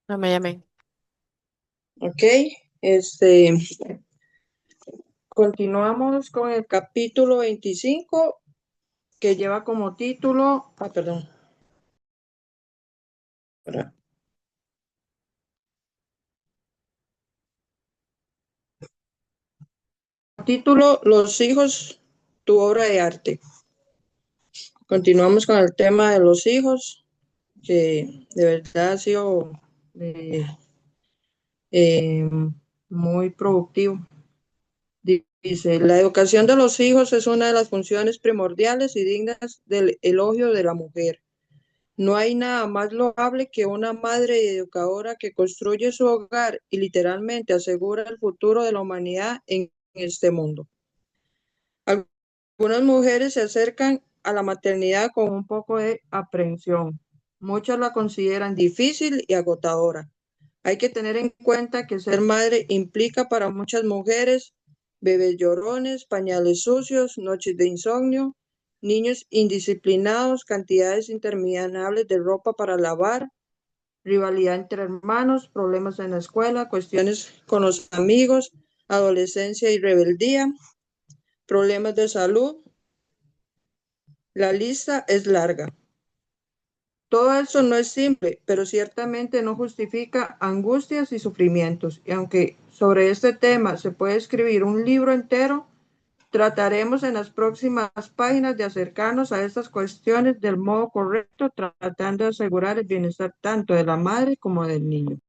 Amén, amén. Ok, continuamos con el capítulo 25 que lleva como título, perdón, para- título Los hijos, tu obra de arte. Continuamos con el tema de los hijos, que de verdad ha sido eh, eh, muy productivo. Dice, la educación de los hijos es una de las funciones primordiales y dignas del elogio de la mujer. No hay nada más loable que una madre y educadora que construye su hogar y literalmente asegura el futuro de la humanidad en este mundo. Algunas mujeres se acercan a la maternidad con un poco de aprensión. Muchas la consideran difícil y agotadora. Hay que tener en cuenta que ser madre implica para muchas mujeres bebés llorones, pañales sucios, noches de insomnio, niños indisciplinados, cantidades interminables de ropa para lavar, rivalidad entre hermanos, problemas en la escuela, cuestiones con los amigos, adolescencia y rebeldía, problemas de salud. La lista es larga. Todo eso no es simple, pero ciertamente no justifica angustias y sufrimientos. Y aunque sobre este tema se puede escribir un libro entero, trataremos en las próximas páginas de acercarnos a estas cuestiones del modo correcto, tratando de asegurar el bienestar tanto de la madre como del niño.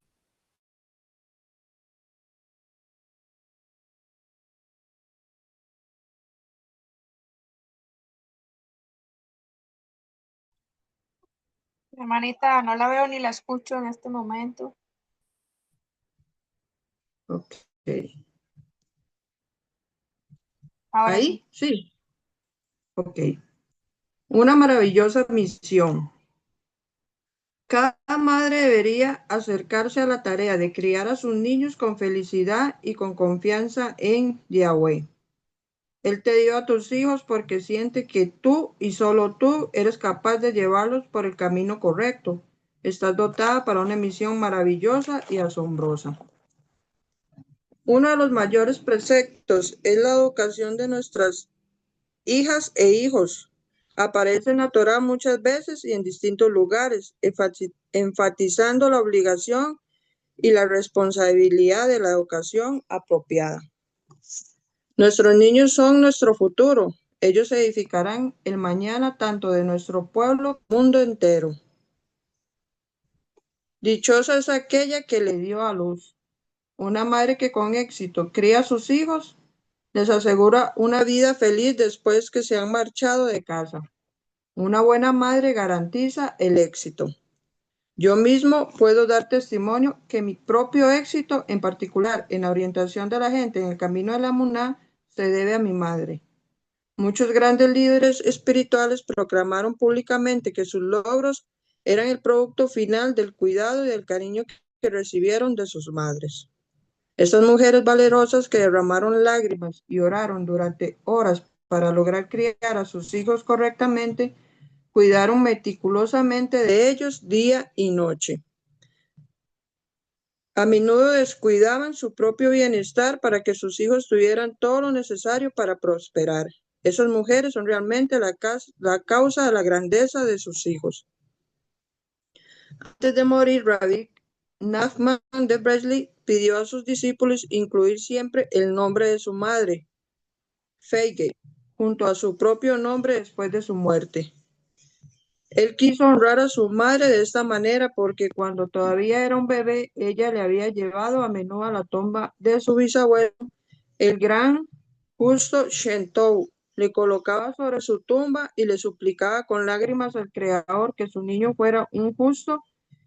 Hermanita, no la veo ni la escucho en este momento. Ok. Ahora sí. Ahí, sí. Ok. Una maravillosa misión. Cada madre debería acercarse a la tarea de criar a sus niños con felicidad y con confianza en Yahweh. Él te dio a tus hijos porque siente que tú y solo tú eres capaz de llevarlos por el camino correcto. Estás dotada para una misión maravillosa y asombrosa. Uno de los mayores preceptos es la educación de nuestras hijas e hijos. Aparece en la Torá muchas veces y en distintos lugares, enfatizando la obligación y la responsabilidad de la educación apropiada. Nuestros niños son nuestro futuro. Ellos edificarán el mañana tanto de nuestro pueblo como del mundo entero. Dichosa es aquella que le dio a luz. Una madre que con éxito cría a sus hijos les asegura una vida feliz después que se han marchado de casa. Una buena madre garantiza el éxito. Yo mismo puedo dar testimonio que mi propio éxito, en particular en la orientación de la gente en el camino de la Muná, se debe a mi madre. Muchos grandes líderes espirituales proclamaron públicamente que sus logros eran el producto final del cuidado y del cariño que recibieron de sus madres. Estas mujeres valerosas que derramaron lágrimas y oraron durante horas para lograr criar a sus hijos correctamente, cuidaron meticulosamente de ellos día y noche. A menudo descuidaban su propio bienestar para que sus hijos tuvieran todo lo necesario para prosperar. Esas mujeres son realmente la causa de la grandeza de sus hijos. Antes de morir, Rabbi Nachman de Bresley pidió a sus discípulos incluir siempre el nombre de su madre, Feige, junto a su propio nombre después de su muerte. Él quiso honrar a su madre de esta manera porque cuando todavía era un bebé, ella le había llevado a menudo a la tumba de su bisabuelo, el gran justo Shentou. Le colocaba sobre su tumba y le suplicaba con lágrimas al Creador que su niño fuera un justo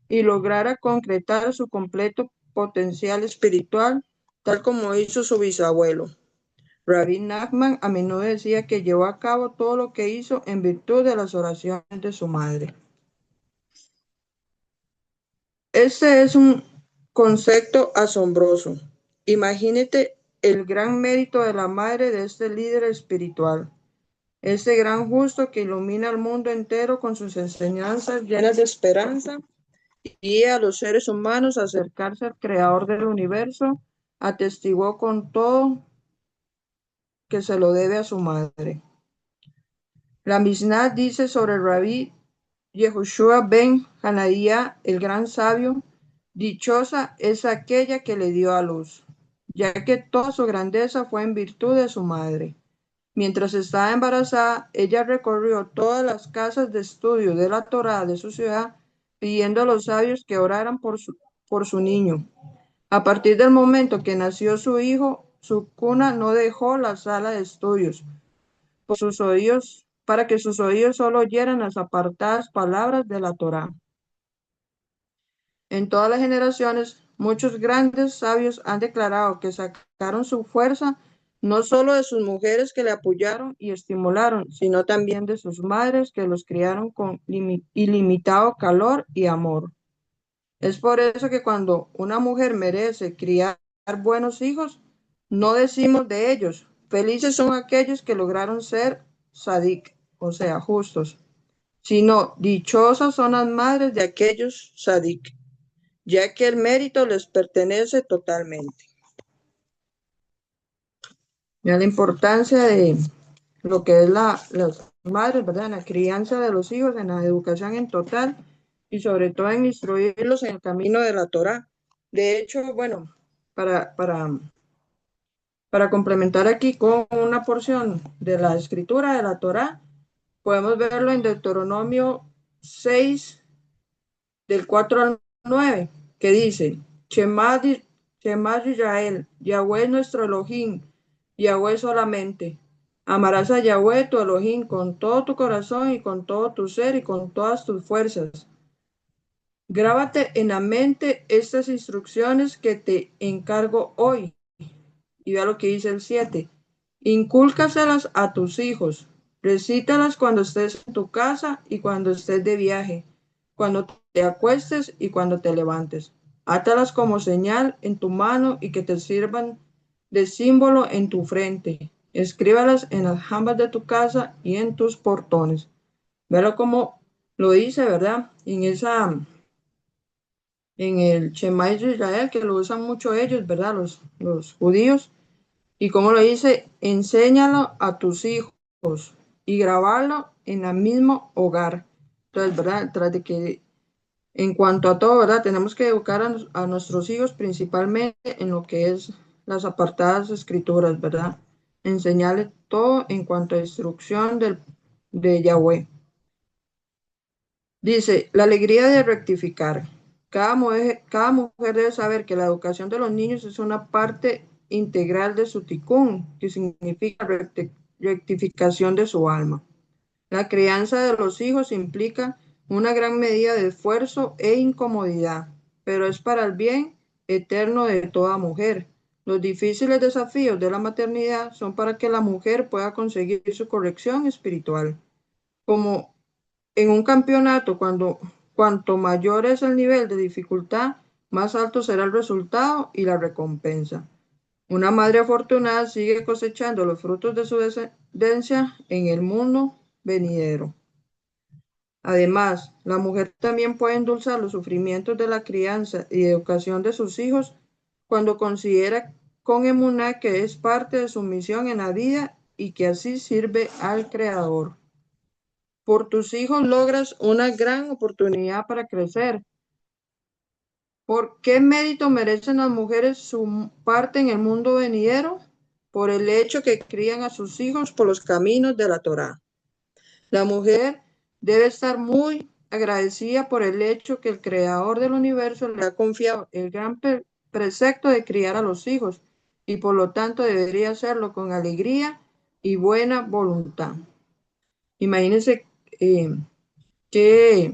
y lograra concretar su completo potencial espiritual, tal como hizo su bisabuelo. Rabbi Nachman a menudo decía que llevó a cabo todo lo que hizo en virtud de las oraciones de su madre. Este es un concepto asombroso. Imagínate el gran mérito de la madre de este líder espiritual, este gran justo que ilumina al mundo entero con sus enseñanzas llenas de esperanza y a los seres humanos a acercarse al creador del universo, atestiguó con todo que se lo debe a su madre. La Mishnah dice sobre el Rabí Yehoshua ben Hanadía, el gran sabio: dichosa es aquella que le dio a luz, ya que toda su grandeza fue en virtud de su madre. Mientras estaba embarazada, ella recorrió todas las casas de estudio de la Torá de su ciudad, pidiendo a los sabios que oraran por su niño. A partir del momento que nació su hijo, su cuna no dejó la sala de estudios por sus oídos, para que sus oídos solo oyeran las apartadas palabras de la Torá. En todas las generaciones, muchos grandes sabios han declarado que sacaron su fuerza no solo de sus mujeres que le apoyaron y estimularon, sino también de sus madres que los criaron con ilimitado calor y amor. Es por eso que cuando una mujer merece criar buenos hijos, no decimos de ellos: felices son aquellos que lograron ser sadik, o sea, justos, sino dichosas son las madres de aquellos sadik, ya que el mérito les pertenece totalmente. Ya la importancia de lo que es las madres, ¿verdad? En la crianza de los hijos, en la educación en total y sobre todo en instruirlos en el camino de la Torá. De hecho, bueno, para, para, para complementar aquí con una porción de la escritura de la Torá, podemos verlo en Deuteronomio 6, del 4 al 9, que dice: Shema Israel, Yahweh es nuestro Elohim, Yahweh solamente. Amarás a Yahweh tu Elohim con todo tu corazón y con todo tu ser y con todas tus fuerzas. Grábate en la mente estas instrucciones que te encargo hoy. Y vea lo que dice el 7. Incúlcaselas a tus hijos. Recítalas cuando estés en tu casa y cuando estés de viaje, cuando te acuestes y cuando te levantes. Átalas como señal en tu mano y que te sirvan de símbolo en tu frente. Escríbalas en las jambas de tu casa y en tus portones. Véalo como lo dice, ¿verdad? En el Shema Israel, que lo usan mucho ellos, ¿verdad? Los judíos. Y como lo dice: enséñalo a tus hijos y grabarlo en el mismo hogar. Entonces, ¿verdad? Tras de que, en cuanto a todo, ¿verdad? Tenemos que educar a nuestros hijos principalmente en lo que es las apartadas escrituras, ¿verdad? Enseñarles todo en cuanto a instrucción de Yahweh. Dice: la alegría de rectificar. Cada mujer debe saber que la educación de los niños es una parte integral de su tikkun, que significa rectificación de su alma. La crianza de los hijos implica una gran medida de esfuerzo e incomodidad, pero es para el bien eterno de toda mujer. Los difíciles desafíos de la maternidad son para que la mujer pueda conseguir su corrección espiritual. Como en un campeonato, cuanto mayor es el nivel de dificultad, más alto será el resultado y la recompensa. Una madre afortunada sigue cosechando los frutos de su descendencia en el mundo venidero. Además, la mujer también puede endulzar los sufrimientos de la crianza y educación de sus hijos cuando considera con emuná que es parte de su misión en la vida y que así sirve al Creador. Por tus hijos logras una gran oportunidad para crecer. ¿Por qué mérito merecen las mujeres su parte en el mundo venidero? Por el hecho que crían a sus hijos por los caminos de la Torá. La mujer debe estar muy agradecida por el hecho que el Creador del universo le ha confiado el gran precepto de criar a los hijos, y por lo tanto debería hacerlo con alegría y buena voluntad. Imagínense qué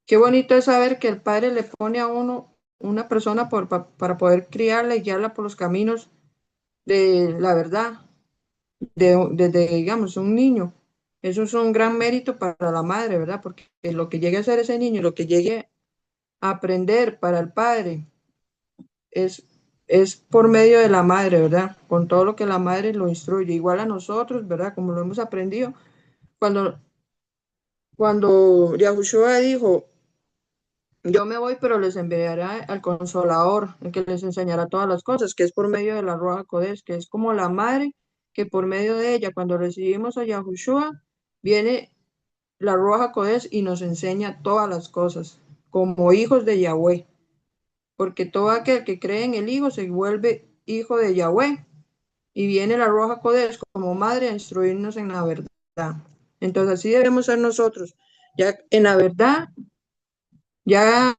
Qué bonito es saber que el Padre le pone a uno una persona para poder criarla y guiarla por los caminos de la verdad, desde, digamos, un niño. Eso es un gran mérito para la madre, ¿verdad? Porque lo que llegue a ser ese niño, lo que llegue a aprender para el Padre, es, es por medio de la madre, ¿verdad? Con todo lo que la madre lo instruye. Igual a nosotros, ¿verdad? Como lo hemos aprendido. Cuando Yahushua dijo: Yo me voy, pero les enviaré al Consolador, el que les enseñará todas las cosas, que es por medio de la Ruach Kodesh, que es como la madre, que por medio de ella, cuando recibimos a Yahushua, viene la Ruach Kodesh y nos enseña todas las cosas, como hijos de Yahweh, porque todo aquel que cree en el Hijo se vuelve hijo de Yahweh, y viene la Ruach Kodesh como madre a instruirnos en la verdad. Entonces así debemos ser nosotros, ya en la verdad. Ya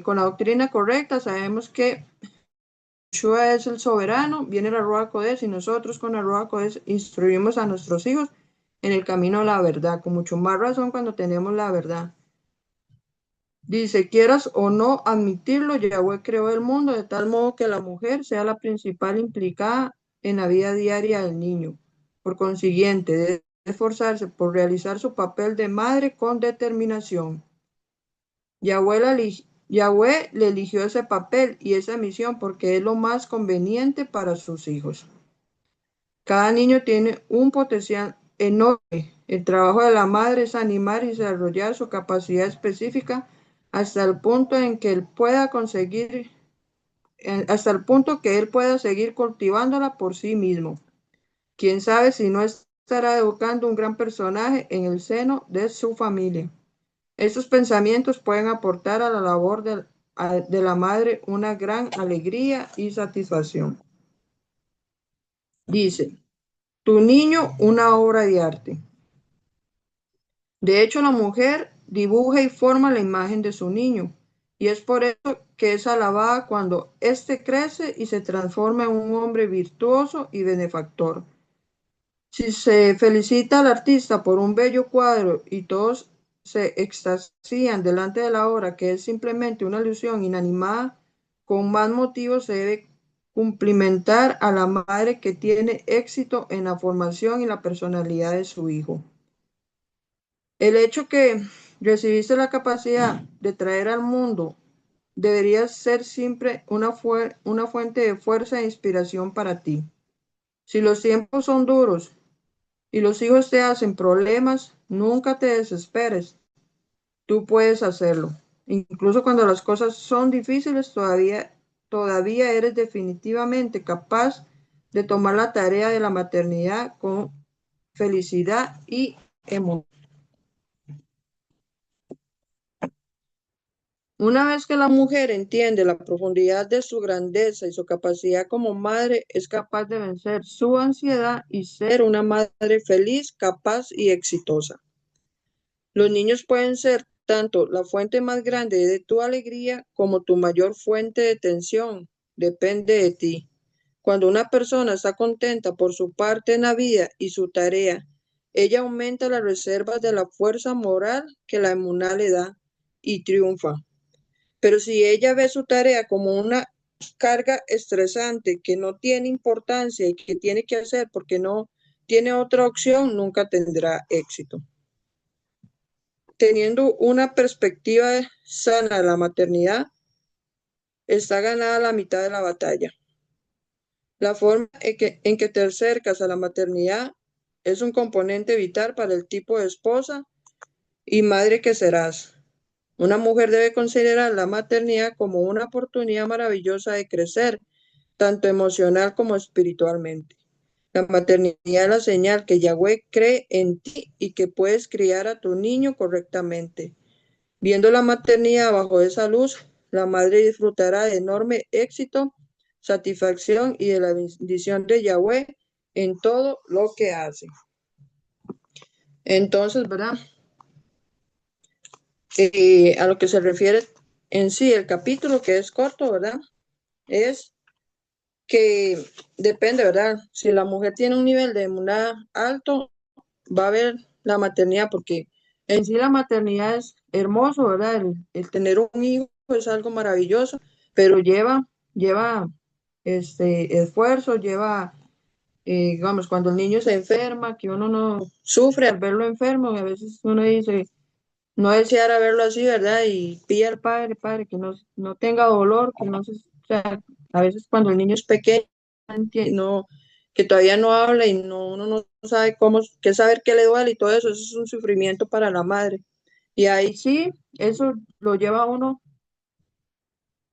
con la doctrina correcta sabemos que Yeshua es el soberano, viene la Ruach Kodesh y nosotros con la Ruach Kodesh instruimos a nuestros hijos en el camino de la verdad, con mucho más razón cuando tenemos la verdad. Dice, quieras o no admitirlo, Yahweh creó el mundo de tal modo que la mujer sea la principal implicada en la vida diaria del niño. Por consiguiente, debe esforzarse por realizar su papel de madre con determinación. Yahweh le eligió ese papel y esa misión porque es lo más conveniente para sus hijos. Cada niño tiene un potencial enorme. El trabajo de la madre es animar y desarrollar su capacidad específica hasta el punto en que él pueda conseguir, hasta el punto que él pueda seguir cultivándola por sí mismo. Quién sabe si no estará educando un gran personaje en el seno de su familia. Estos pensamientos pueden aportar a la labor de la madre una gran alegría y satisfacción. Dice, tu niño, una obra de arte. De hecho, la mujer dibuja y forma la imagen de su niño, y es por eso que es alabada cuando éste crece y se transforma en un hombre virtuoso y benefactor. Si se felicita al artista por un bello cuadro y todos se extasían delante de la obra, que es simplemente una ilusión inanimada, con más motivo se debe cumplimentar a la madre que tiene éxito en la formación y la personalidad de su hijo. El hecho que recibiste la capacidad de traer al mundo debería ser siempre una fuente de fuerza e inspiración para ti. Si los tiempos son duros y los hijos te hacen problemas, nunca te desesperes. Tú puedes hacerlo. Incluso cuando las cosas son difíciles, todavía eres definitivamente capaz de tomar la tarea de la maternidad con felicidad y emoción. Una vez que la mujer entiende la profundidad de su grandeza y su capacidad como madre, es capaz de vencer su ansiedad y ser una madre feliz, capaz y exitosa. Los niños pueden ser tanto la fuente más grande de tu alegría como tu mayor fuente de tensión. Depende de ti. Cuando una persona está contenta por su parte en la vida y su tarea, ella aumenta las reservas de la fuerza moral que la emuná le da y triunfa. Pero si ella ve su tarea como una carga estresante que no tiene importancia y que tiene que hacer porque no tiene otra opción, nunca tendrá éxito. Teniendo una perspectiva sana de la maternidad, está ganada la mitad de la batalla. La forma en que te acercas a la maternidad es un componente vital para el tipo de esposa y madre que serás. Una mujer debe considerar la maternidad como una oportunidad maravillosa de crecer, tanto emocional como espiritualmente. La maternidad es la señal que Yahweh cree en ti y que puedes criar a tu niño correctamente. Viendo la maternidad bajo esa luz, la madre disfrutará de enorme éxito, satisfacción y de la bendición de Yahweh en todo lo que hace. Entonces, ¿verdad? A lo que se refiere en sí el capítulo, que es corto, ¿verdad? Es que depende, ¿verdad? Si la mujer tiene un nivel de emuná alto, va a haber la maternidad, porque en sí la maternidad es hermoso, ¿verdad? El tener un hijo es algo maravilloso, pero lleva esfuerzo, lleva, digamos, cuando el niño se enferma, que uno no sufre al verlo enfermo, y a veces uno dice, no deseara verlo así, ¿verdad? Y pide al padre, que no tenga dolor, que no se, o sea, a veces cuando el niño es pequeño, no, que todavía no habla y uno no sabe cómo, qué saber qué le duele y todo eso es un sufrimiento para la madre. Y ahí sí, eso lo lleva a uno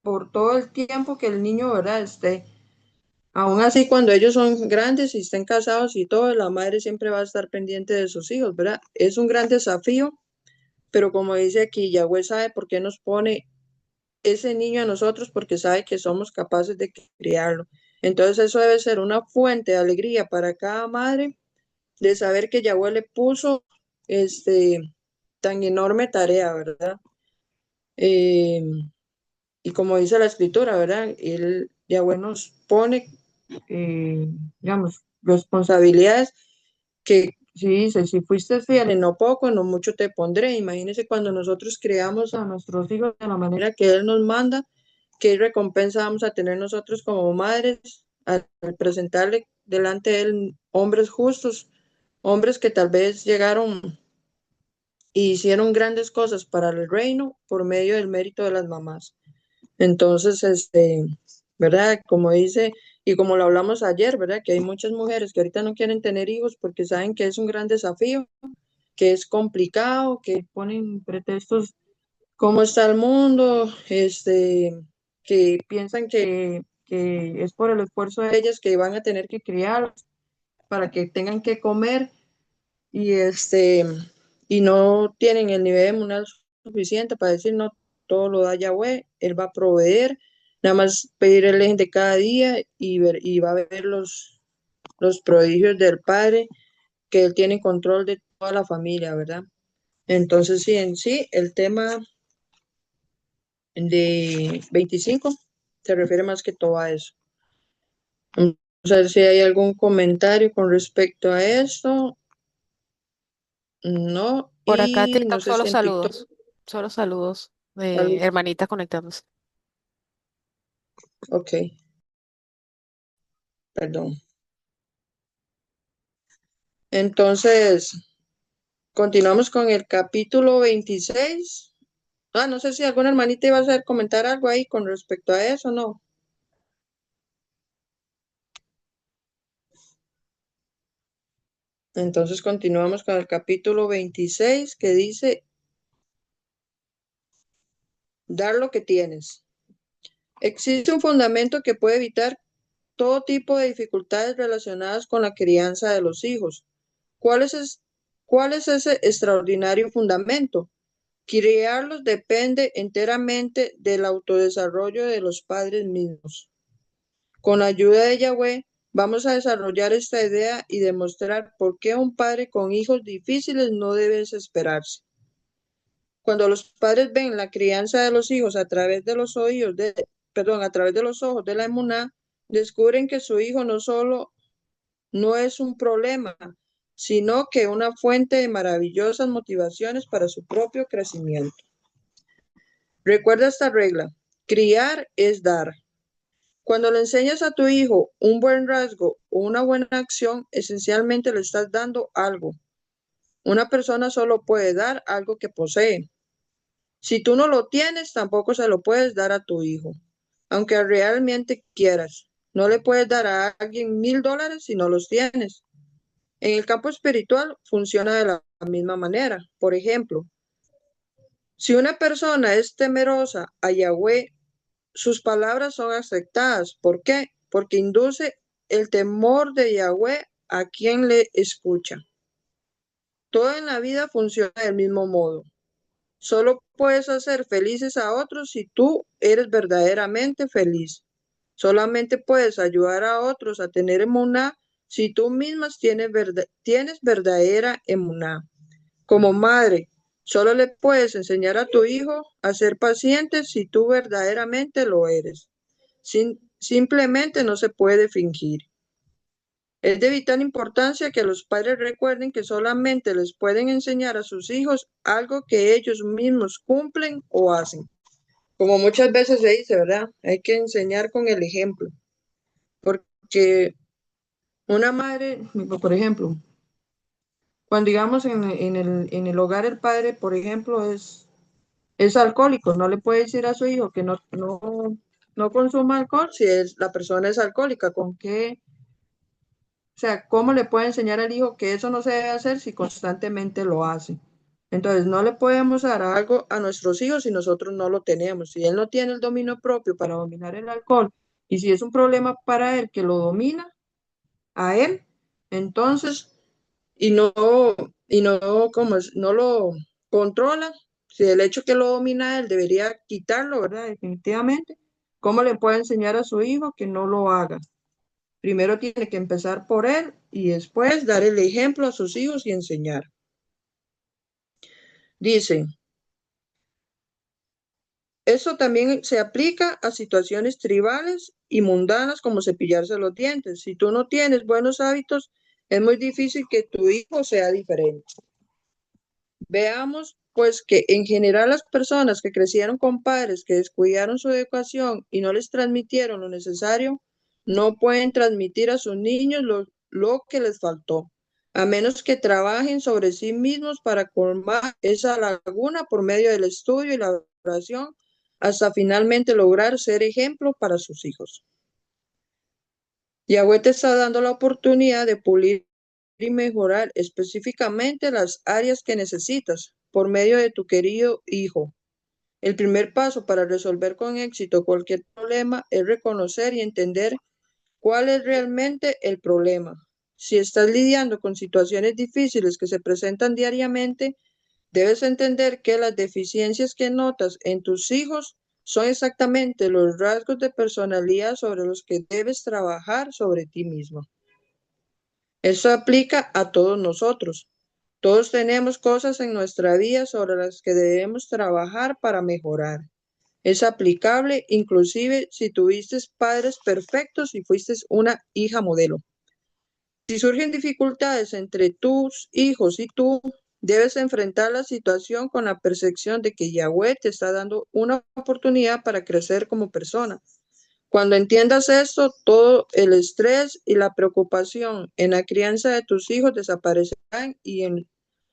por todo el tiempo que el niño, ¿verdad? Aún así, cuando ellos son grandes y estén casados y todo, la madre siempre va a estar pendiente de sus hijos, ¿verdad? Es un gran desafío, pero como dice aquí, Yahweh sabe por qué nos pone ese niño a nosotros, porque sabe que somos capaces de criarlo. Entonces eso debe ser una fuente de alegría para cada madre, de saber que Yahweh le puso este tan enorme tarea, ¿verdad? Eh, y como dice la escritura, ¿verdad? Yahweh nos pone, eh, digamos, responsabilidades que si dice, si fuiste fiel en lo poco, en lo mucho te pondré. Imagínense cuando nosotros criamos a nuestros hijos de la manera que Él nos manda, qué recompensa vamos a tener nosotros como madres al presentarle delante de Él hombres justos, hombres que tal vez llegaron y hicieron grandes cosas para el reino por medio del mérito de las mamás. Entonces, ¿verdad? Como dice, y como lo hablamos ayer, ¿verdad? Que hay muchas mujeres que ahorita no quieren tener hijos porque saben que es un gran desafío, que es complicado, que ponen pretextos, cómo está el mundo, que piensan que es por el esfuerzo de ellas que van a tener que criar para que tengan que comer y y no tienen el nivel emocional suficiente para decir no, todo lo da Yahweh, Él va a proveer, nada más pedir el eje de cada día y va a ver los prodigios del Padre, que Él tiene control de toda la familia, ¿verdad? Entonces, sí, en sí, el tema de 25 se refiere más que todo a eso. Vamos a ver si hay algún comentario con respecto a esto. No, Por acá y no TikTok sé si en TikTok. solo saludos de Salud. hermanitas conectándose. Ok, perdón. Entonces, continuamos con el capítulo 26. Ah, no sé si alguna hermanita iba a hacer comentar algo ahí con respecto a eso, ¿no? Entonces, continuamos con el capítulo 26 que dice, dar lo que tienes. Existe un fundamento que puede evitar todo tipo de dificultades relacionadas con la crianza de los hijos. ¿Cuál cuál es ese extraordinario fundamento? Criarlos depende enteramente del autodesarrollo de los padres mismos. Con la ayuda de Yahweh, vamos a desarrollar esta idea y demostrar por qué un padre con hijos difíciles no debe desesperarse. Cuando los padres ven la crianza de los hijos a través de los oídos perdón, a través de los ojos de la emuná, descubren que su hijo no solo no es un problema, sino que una fuente de maravillosas motivaciones para su propio crecimiento. Recuerda esta regla, criar es dar. Cuando le enseñas a tu hijo un buen rasgo o una buena acción, esencialmente le estás dando algo. Una persona solo puede dar algo que posee. Si tú no lo tienes, tampoco se lo puedes dar a tu hijo, aunque realmente quieras. No le puedes dar a alguien $1,000 si no los tienes. En el campo espiritual funciona de la misma manera. Por ejemplo, si una persona es temerosa a Yahweh, sus palabras son aceptadas. ¿Por qué? Porque induce el temor de Yahweh a quien le escucha. Todo en la vida funciona del mismo modo. Solo puedes hacer felices a otros si tú eres verdaderamente feliz. Solamente puedes ayudar a otros a tener emuná si tú mismas tienes verdadera emuná. Como madre, solo le puedes enseñar a tu hijo a ser paciente si tú verdaderamente lo eres. Simplemente no se puede fingir. Es de vital importancia que los padres recuerden que solamente les pueden enseñar a sus hijos algo que ellos mismos cumplen o hacen. Como muchas veces se dice, ¿verdad? Hay que enseñar con el ejemplo, porque una madre, por ejemplo, cuando digamos en el hogar el padre, por ejemplo, es alcohólico, no le puede decir a su hijo que no consuma alcohol si la persona es alcohólica, ¿con qué? O sea, ¿cómo le puede enseñar al hijo que eso no se debe hacer si constantemente lo hace? Entonces, no le podemos dar algo a nuestros hijos si nosotros no lo tenemos. Si él no tiene el dominio propio para dominar el alcohol y si es un problema para él que lo domina a él, entonces, y no, no lo controla, si el hecho que lo domina a él debería quitarlo, ¿verdad? Definitivamente. ¿Cómo le puede enseñar a su hijo que no lo haga? Primero tiene que empezar por él y después dar el ejemplo a sus hijos y enseñar. Dice, eso también se aplica a situaciones tribales y mundanas como cepillarse los dientes. Si tú no tienes buenos hábitos, es muy difícil que tu hijo sea diferente. Veamos, pues, que en general las personas que crecieron con padres que descuidaron su educación y no les transmitieron lo necesario, no pueden transmitir a sus niños lo que les faltó, a menos que trabajen sobre sí mismos para colmar esa laguna por medio del estudio y la oración, hasta finalmente lograr ser ejemplo para sus hijos. Yahweh te está dando la oportunidad de pulir y mejorar específicamente las áreas que necesitas por medio de tu querido hijo. El primer paso para resolver con éxito cualquier problema es reconocer y entender cuál es realmente el problema. Si estás lidiando con situaciones difíciles que se presentan diariamente, debes entender que las deficiencias que notas en tus hijos son exactamente los rasgos de personalidad sobre los que debes trabajar sobre ti mismo. Eso aplica a todos nosotros. Todos tenemos cosas en nuestra vida sobre las que debemos trabajar para mejorar. Es aplicable inclusive si tuviste padres perfectos y fuiste una hija modelo. Si surgen dificultades entre tus hijos y tú, debes enfrentar la situación con la percepción de que Yahweh te está dando una oportunidad para crecer como persona. Cuando entiendas esto, todo el estrés y la preocupación en la crianza de tus hijos desaparecerán y en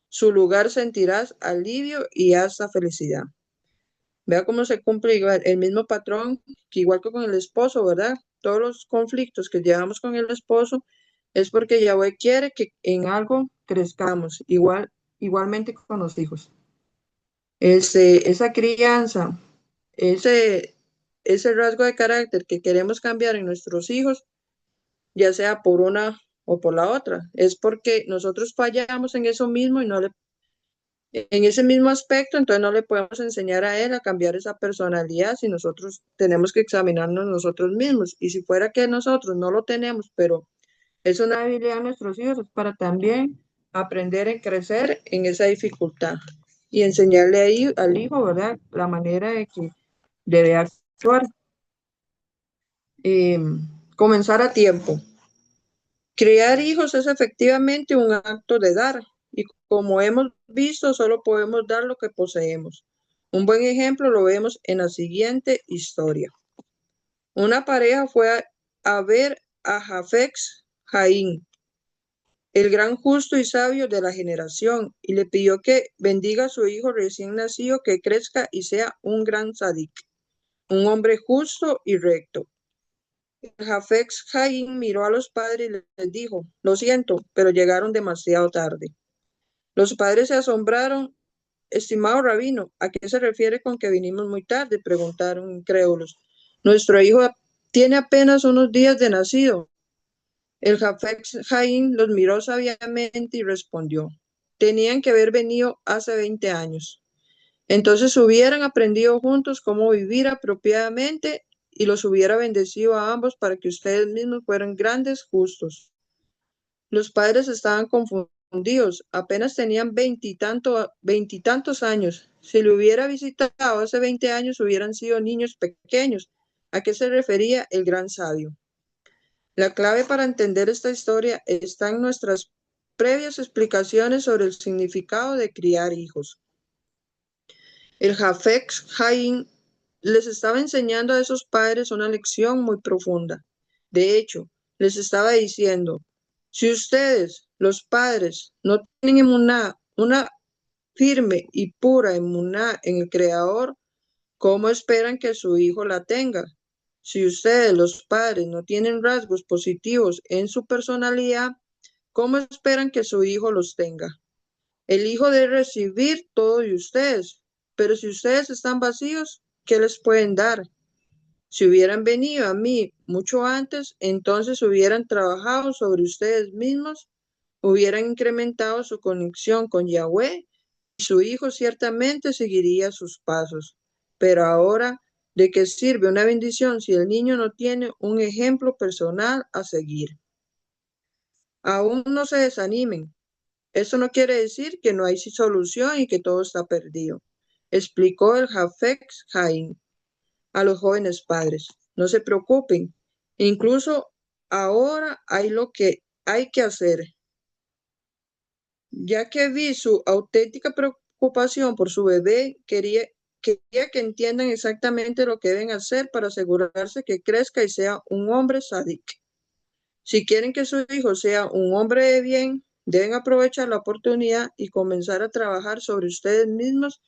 su lugar sentirás alivio y hasta felicidad. Vea cómo se cumple igual, el mismo patrón que igual que con el esposo, ¿verdad? Todos los conflictos que llevamos con el esposo es porque Yahweh quiere que en algo crezcamos, igualmente con los hijos. Esa crianza, ese, ese rasgo de carácter que queremos cambiar en nuestros hijos, ya sea por una o por la otra, es porque nosotros fallamos en eso mismo y no le en ese mismo aspecto, entonces no le podemos enseñar a él a cambiar esa personalidad si nosotros tenemos que examinarnos nosotros mismos. Y si fuera que nosotros no lo tenemos, pero es una habilidad de nuestros hijos, es para también aprender a crecer en esa dificultad y enseñarle ahí al hijo, ¿verdad? La manera de que debe actuar. Eh, Comenzar a tiempo. Criar hijos es efectivamente un acto de dar, y como hemos visto, solo podemos dar lo que poseemos. Un buen ejemplo lo vemos en la siguiente historia. Una pareja fue a ver a Jafex Jaín, el gran justo y sabio de la generación, y le pidió que bendiga a su hijo recién nacido, que crezca y sea un gran sadik, un hombre justo y recto. Jafex Jaín miró a los padres y les dijo, lo siento, pero llegaron demasiado tarde. Los padres se asombraron. Estimado rabino, ¿a qué se refiere con que vinimos muy tarde? Preguntaron incrédulos. Nuestro hijo tiene apenas unos días de nacido. El Jafex Jaín los miró sabiamente y respondió, tenían que haber venido hace 20 años. Entonces hubieran aprendido juntos cómo vivir apropiadamente y los hubiera bendecido a ambos para que ustedes mismos fueran grandes justos. Los padres estaban confundidos, apenas tenían veintitantos años. Si lo hubiera visitado hace 20 años, hubieran sido niños pequeños. ¿A qué se refería el gran sabio? La clave para entender esta historia está en nuestras previas explicaciones sobre el significado de criar hijos. El Jafex Haim les estaba enseñando a esos padres una lección muy profunda. De hecho, les estaba diciendo, si ustedes, los padres, no tienen una firme y pura emuná en el Creador, ¿cómo esperan que su hijo la tenga? Si ustedes, los padres, no tienen rasgos positivos en su personalidad, ¿cómo esperan que su hijo los tenga? El Hijo debe recibir todo de ustedes, pero si ustedes están vacíos, ¿qué les pueden dar? Si hubieran venido a mí mucho antes, entonces hubieran trabajado sobre ustedes mismos, hubieran incrementado su conexión con Yahweh y su Hijo ciertamente seguiría sus pasos. Pero ahora, ¿de qué sirve una bendición si el niño no tiene un ejemplo personal a seguir? Aún no se desanimen. Eso no quiere decir que no hay solución y que todo está perdido, explicó el Jafex Haim a los jóvenes padres. No se preocupen, incluso ahora hay lo que hay que hacer. Ya que vi su auténtica preocupación por su bebé, quería que entiendan exactamente lo que deben hacer para asegurarse que crezca y sea un hombre sadik. Si quieren que su hijo sea un hombre de bien, deben aprovechar la oportunidad y comenzar a trabajar sobre ustedes mismos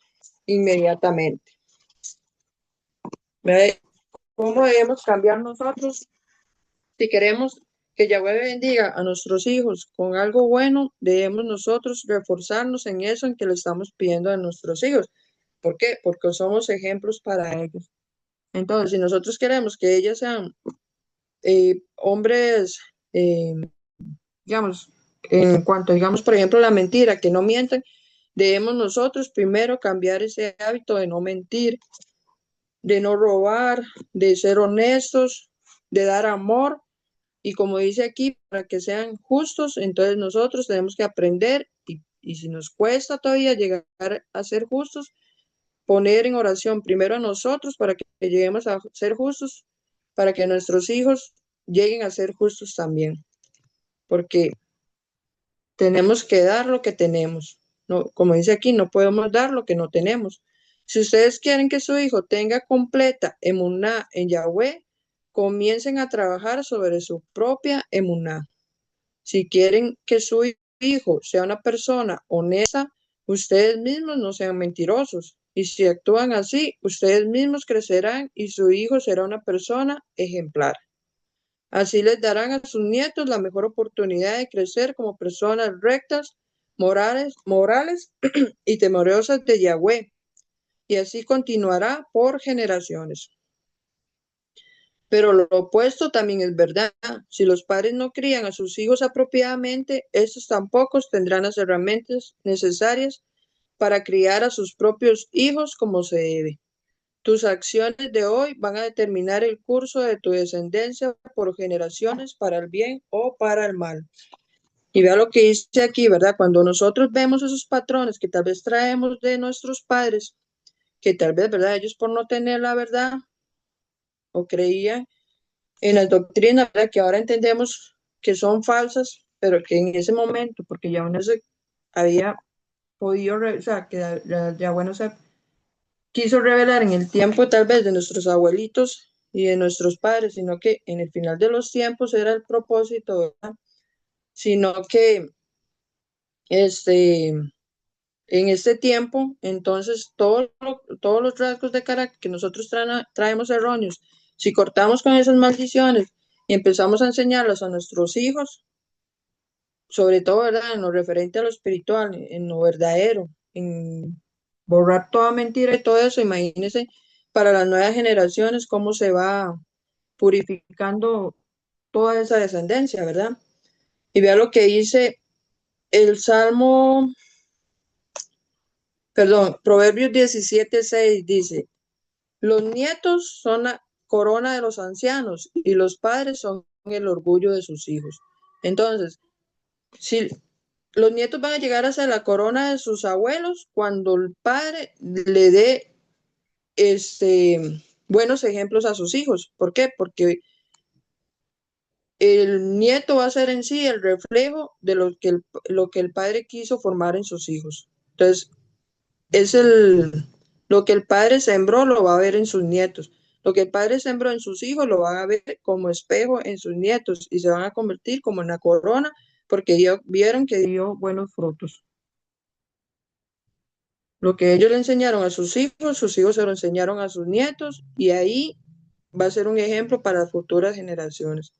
inmediatamente. ¿Ve cómo debemos cambiar nosotros? Si queremos que Yahweh bendiga a nuestros hijos con algo bueno, debemos nosotros reforzarnos en eso en que le estamos pidiendo a nuestros hijos. ¿Por qué? Porque somos ejemplos para ellos. Entonces, si nosotros queremos que ellos sean hombres, digamos, en cuanto, digamos, por ejemplo, la mentira, que no mientan, debemos nosotros primero cambiar ese hábito de no mentir, de no robar, de ser honestos, de dar amor. Y como dice aquí, para que sean justos, entonces nosotros tenemos que aprender y si nos cuesta todavía llegar a ser justos, poner en oración primero a nosotros para que lleguemos a ser justos, para que nuestros hijos lleguen a ser justos también, porque tenemos que dar lo que tenemos. No, como dice aquí, no podemos dar lo que no tenemos. Si ustedes quieren que su hijo tenga completa emuná en Yahweh, comiencen a trabajar sobre su propia emuná. Si quieren que su hijo sea una persona honesta, ustedes mismos no sean mentirosos. Y si actúan así, ustedes mismos crecerán y su hijo será una persona ejemplar. Así les darán a sus nietos la mejor oportunidad de crecer como personas rectas, morales y temerosas de Yahweh. Y así continuará por generaciones. Pero lo opuesto también es verdad. Si los padres no crían a sus hijos apropiadamente, estos tampoco tendrán las herramientas necesarias para criar a sus propios hijos como se debe. Tus acciones de hoy van a determinar el curso de tu descendencia por generaciones para el bien o para el mal. Y vea lo que dice aquí, ¿verdad? Cuando nosotros vemos esos patrones que tal vez traemos de nuestros padres, que tal vez, ¿verdad? Ellos por no tener la verdad o creían en las doctrinas, ¿verdad? Que ahora entendemos que son falsas, pero que en ese momento, porque ya uno se había podido, o sea, que ya bueno se quiso revelar en el tiempo tal vez de nuestros abuelitos y de nuestros padres, sino que en el final de los tiempos era el propósito, ¿verdad? Sino que en este tiempo, entonces todos los rasgos de carácter que nosotros traemos erróneos, si cortamos con esas maldiciones y empezamos a enseñarlas a nuestros hijos, sobre todo, ¿verdad? En lo referente a lo espiritual, en lo verdadero, en borrar toda mentira y todo eso, imagínense para las nuevas generaciones cómo se va purificando toda esa descendencia, ¿verdad? Y vea lo que dice el Salmo, perdón, Proverbios 17:6 dice, los nietos son la corona de los ancianos y los padres son el orgullo de sus hijos. Entonces, si los nietos van a llegar a ser la corona de sus abuelos cuando el padre le dé buenos ejemplos a sus hijos. ¿Por qué? Porque el nieto va a ser en sí el reflejo de lo que el padre quiso formar en sus hijos. Entonces, es lo que el padre sembró, lo va a ver en sus nietos. Lo que el padre sembró en sus hijos, lo van a ver como espejo en sus nietos y se van a convertir como en la corona porque vieron que dio buenos frutos. Lo que ellos le enseñaron a sus hijos se lo enseñaron a sus nietos y ahí va a ser un ejemplo para las futuras generaciones.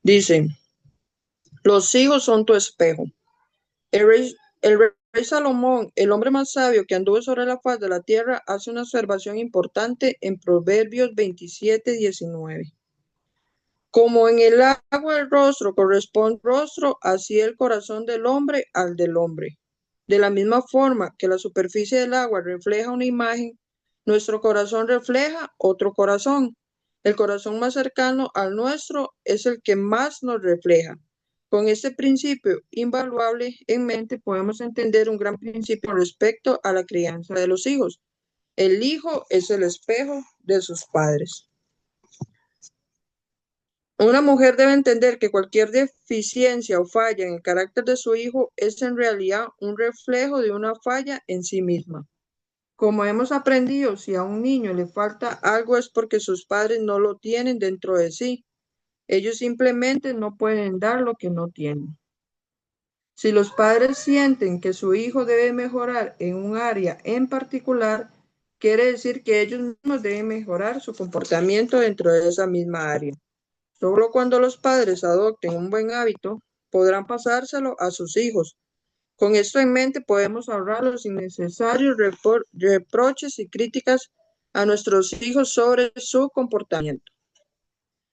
Dice, los hijos son tu espejo. El rey rey Salomón, el hombre más sabio que anduvo sobre la faz de la tierra, hace una observación importante en Proverbios 27:19. Como en el agua el rostro corresponde al rostro, así el corazón del hombre al del hombre. De la misma forma que la superficie del agua refleja una imagen, nuestro corazón refleja otro corazón. El corazón más cercano al nuestro es el que más nos refleja. Con este principio invaluable en mente, podemos entender un gran principio respecto a la crianza de los hijos. El hijo es el espejo de sus padres. Una mujer debe entender que cualquier deficiencia o falla en el carácter de su hijo es en realidad un reflejo de una falla en sí misma. Como hemos aprendido, si a un niño le falta algo es porque sus padres no lo tienen dentro de sí. Ellos simplemente no pueden dar lo que no tienen. Si los padres sienten que su hijo debe mejorar en un área en particular, quiere decir que ellos mismos deben mejorar su comportamiento dentro de esa misma área. Solo cuando los padres adopten un buen hábito, podrán pasárselo a sus hijos. Con esto en mente, podemos ahorrar los innecesarios reproches y críticas a nuestros hijos sobre su comportamiento.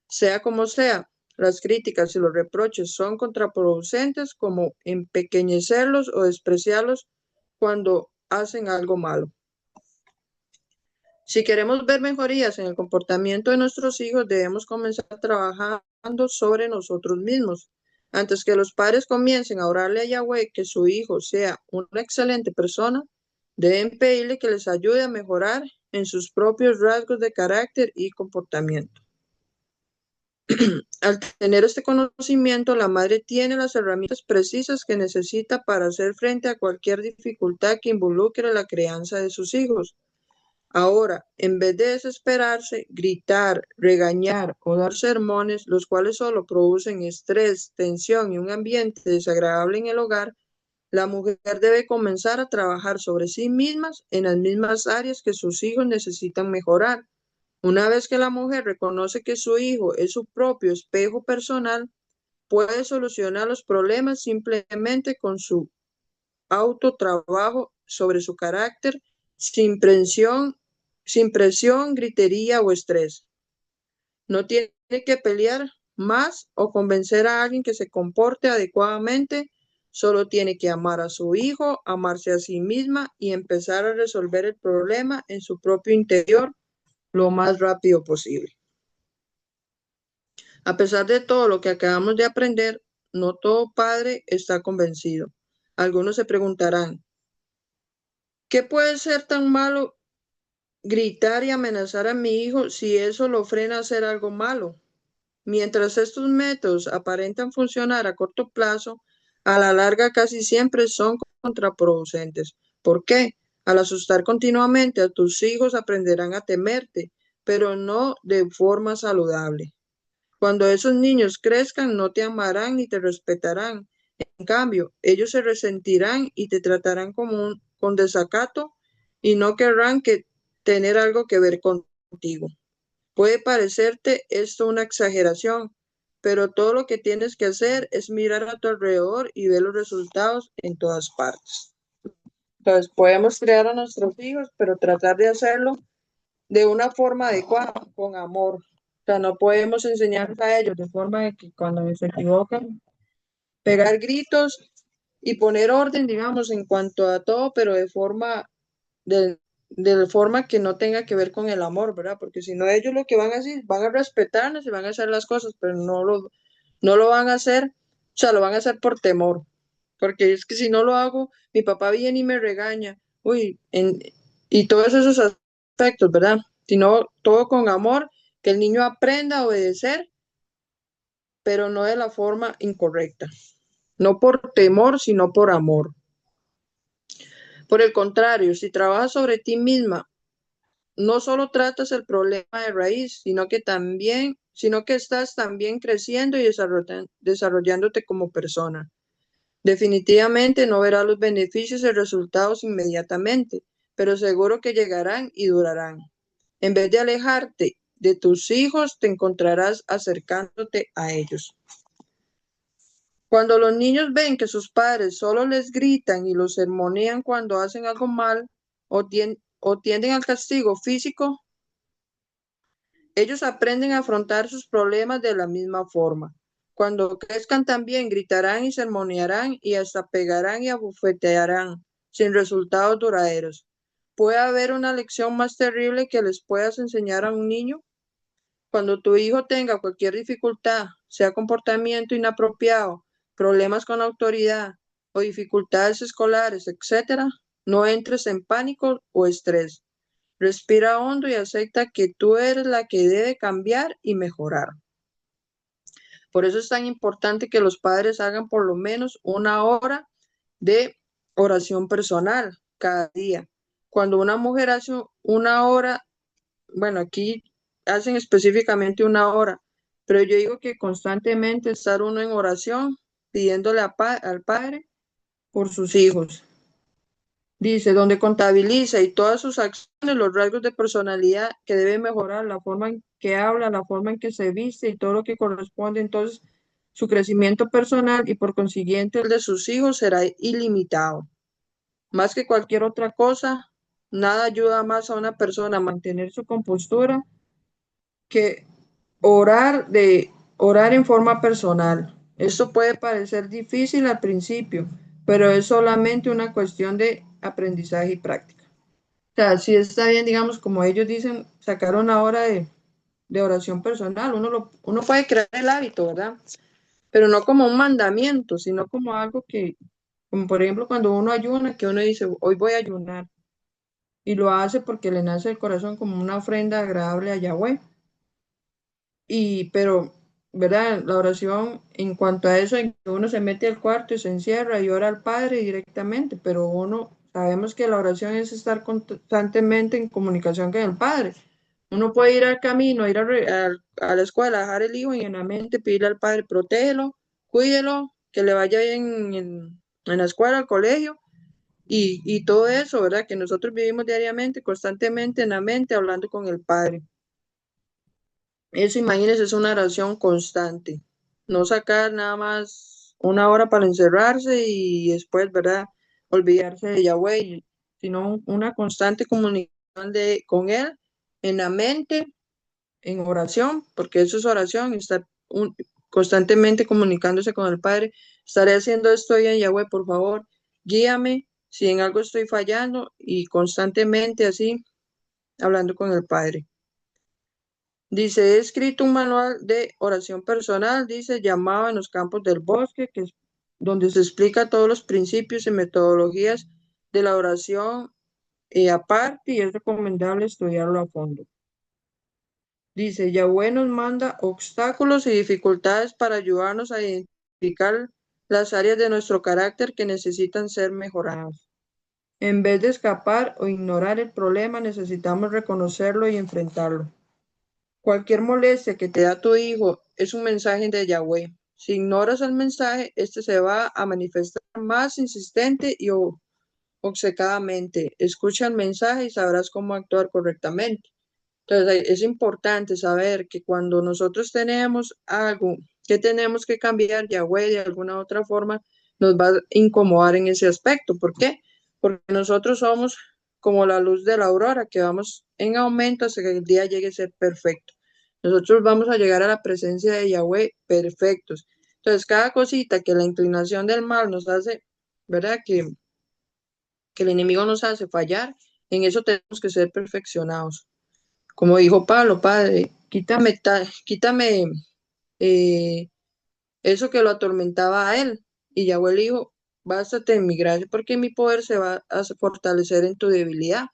Sea como sea, las críticas y los reproches son contraproducentes, como empequeñecerlos o despreciarlos cuando hacen algo malo. Si queremos ver mejorías en el comportamiento de nuestros hijos, debemos comenzar trabajando sobre nosotros mismos. Antes que los padres comiencen a orarle a Yahweh que su hijo sea una excelente persona, deben pedirle que les ayude a mejorar en sus propios rasgos de carácter y comportamiento. Al tener este conocimiento, la madre tiene las herramientas precisas que necesita para hacer frente a cualquier dificultad que involucre la crianza de sus hijos. Ahora, en vez de desesperarse, gritar, regañar o dar sermones, los cuales solo producen estrés, tensión y un ambiente desagradable en el hogar, la mujer debe comenzar a trabajar sobre sí mismas en las mismas áreas que sus hijos necesitan mejorar. Una vez que la mujer reconoce que su hijo es su propio espejo personal, puede solucionar los problemas simplemente con su autotrabajo sobre su carácter, sin presión, gritería o estrés. No tiene que pelear más o convencer a alguien que se comporte adecuadamente, solo tiene que amar a su hijo, amarse a sí misma y empezar a resolver el problema en su propio interior lo más rápido posible. A pesar de todo lo que acabamos de aprender, no todo padre está convencido. Algunos se preguntarán, ¿qué puede ser tan malo gritar y amenazar a mi hijo si eso lo frena a hacer algo malo? Mientras estos métodos aparentan funcionar a corto plazo, a la larga casi siempre son contraproducentes. ¿Por qué? Al asustar continuamente a tus hijos aprenderán a temerte, pero no de forma saludable. Cuando esos niños crezcan, no te amarán ni te respetarán. En cambio, ellos se resentirán y te tratarán con desacato y no querrán tener algo que ver contigo. Puede parecerte esto una exageración, pero todo lo que tienes que hacer es mirar a tu alrededor y ver los resultados en todas partes. Entonces, podemos crear a nuestros hijos, pero tratar de hacerlo de una forma adecuada, con amor. O sea, no podemos enseñarles a ellos de forma de que cuando se equivocan, pegar gritos y poner orden, digamos, en cuanto a todo, pero de forma que no tenga que ver con el amor, ¿verdad? Porque si no, ellos lo que van a hacer, van a respetarnos y van a hacer las cosas, pero no lo van a hacer, o sea, lo van a hacer por temor. Porque es que si no lo hago, mi papá viene y me regaña. Uy, y todos esos aspectos, ¿verdad? Sino todo con amor, que el niño aprenda a obedecer, pero no de la forma incorrecta. No por temor, sino por amor. Por el contrario, si trabajas sobre ti misma, no solo tratas el problema de raíz, sino que estás también creciendo y desarrollándote como persona. Definitivamente no verás los beneficios y resultados inmediatamente, pero seguro que llegarán y durarán. En vez de alejarte de tus hijos, te encontrarás acercándote a ellos. Cuando los niños ven que sus padres solo les gritan y los sermonean cuando hacen algo mal o tienden al castigo físico, ellos aprenden a afrontar sus problemas de la misma forma. Cuando crezcan también gritarán y sermonearán y hasta pegarán y abofetearán sin resultados duraderos. ¿Puede haber una lección más terrible que les puedas enseñar a un niño? Cuando tu hijo tenga cualquier dificultad, sea comportamiento inapropiado, problemas con la autoridad o dificultades escolares, etcétera, no entres en pánico o estrés. Respira hondo y acepta que tú eres la que debe cambiar y mejorar. Por eso es tan importante que los padres hagan por lo menos una hora de oración personal cada día. Cuando una mujer hace una hora, bueno, aquí hacen específicamente una hora, pero yo digo que constantemente estar uno en oración, pidiéndole al Padre por sus hijos. Dice, donde contabiliza y todas sus acciones, los rasgos de personalidad que debe mejorar, la forma en que habla, la forma en que se viste y todo lo que corresponde. Entonces, su crecimiento personal y por consiguiente el de sus hijos será ilimitado. Más que cualquier otra cosa, nada ayuda más a una persona a mantener su compostura que orar en forma personal. Esto puede parecer difícil al principio, pero es solamente una cuestión de aprendizaje y práctica. O sea, sí está bien, digamos, como ellos dicen, sacar una hora de oración personal. Uno puede crear el hábito, ¿verdad? Pero no como un mandamiento, sino como algo que, como por ejemplo, cuando uno ayuna, que uno dice, hoy voy a ayunar, y lo hace porque le nace el corazón como una ofrenda agradable a Yahweh. Pero, ¿verdad? La oración, en cuanto a eso, en que uno se mete al cuarto y se encierra y ora al Padre directamente, pero uno, sabemos que la oración es estar constantemente en comunicación con el Padre. Uno puede ir al camino, ir a la escuela, dejar el hijo y en la mente pedirle al Padre, protégelo, cuídelo, que le vaya bien en la escuela, al colegio, y todo eso, ¿verdad? Que nosotros vivimos diariamente, constantemente en la mente, hablando con el Padre. Eso, imagínense, es una oración constante. No sacar nada más una hora para encerrarse y después, ¿verdad? Olvidarse de Yahweh, sino una constante comunicación con Él en la mente, en oración, porque eso es oración, estar constantemente comunicándose con el Padre. Estaré haciendo esto bien, Yahweh, por favor, guíame si en algo estoy fallando y constantemente así, hablando con el Padre. Dice, he escrito un manual de oración personal, dice, llamado en los campos del bosque, que es donde se explica todos los principios y metodologías de la oración aparte y es recomendable estudiarlo a fondo. Dice, Yahweh nos manda obstáculos y dificultades para ayudarnos a identificar las áreas de nuestro carácter que necesitan ser mejoradas. En vez de escapar o ignorar el problema, necesitamos reconocerlo y enfrentarlo. Cualquier molestia que te da tu hijo es un mensaje de Yahweh. Si ignoras el mensaje, este se va a manifestar más insistente y obcecadamente. Escucha el mensaje y sabrás cómo actuar correctamente. Entonces, es importante saber que cuando nosotros tenemos algo que tenemos que cambiar, Yahweh de alguna otra forma nos va a incomodar en ese aspecto. ¿Por qué? Porque nosotros somos como la luz de la aurora, que vamos en aumento hasta que el día llegue a ser perfecto. Nosotros vamos a llegar a la presencia de Yahweh perfectos. Entonces, cada cosita que la inclinación del mal nos hace, ¿verdad? Que el enemigo nos hace fallar, en eso tenemos que ser perfeccionados. Como dijo Pablo, Padre, quítame eh, eso que lo atormentaba a él. Y Yahweh le dijo, bástate en mi gracia, porque mi poder se va a fortalecer en tu debilidad.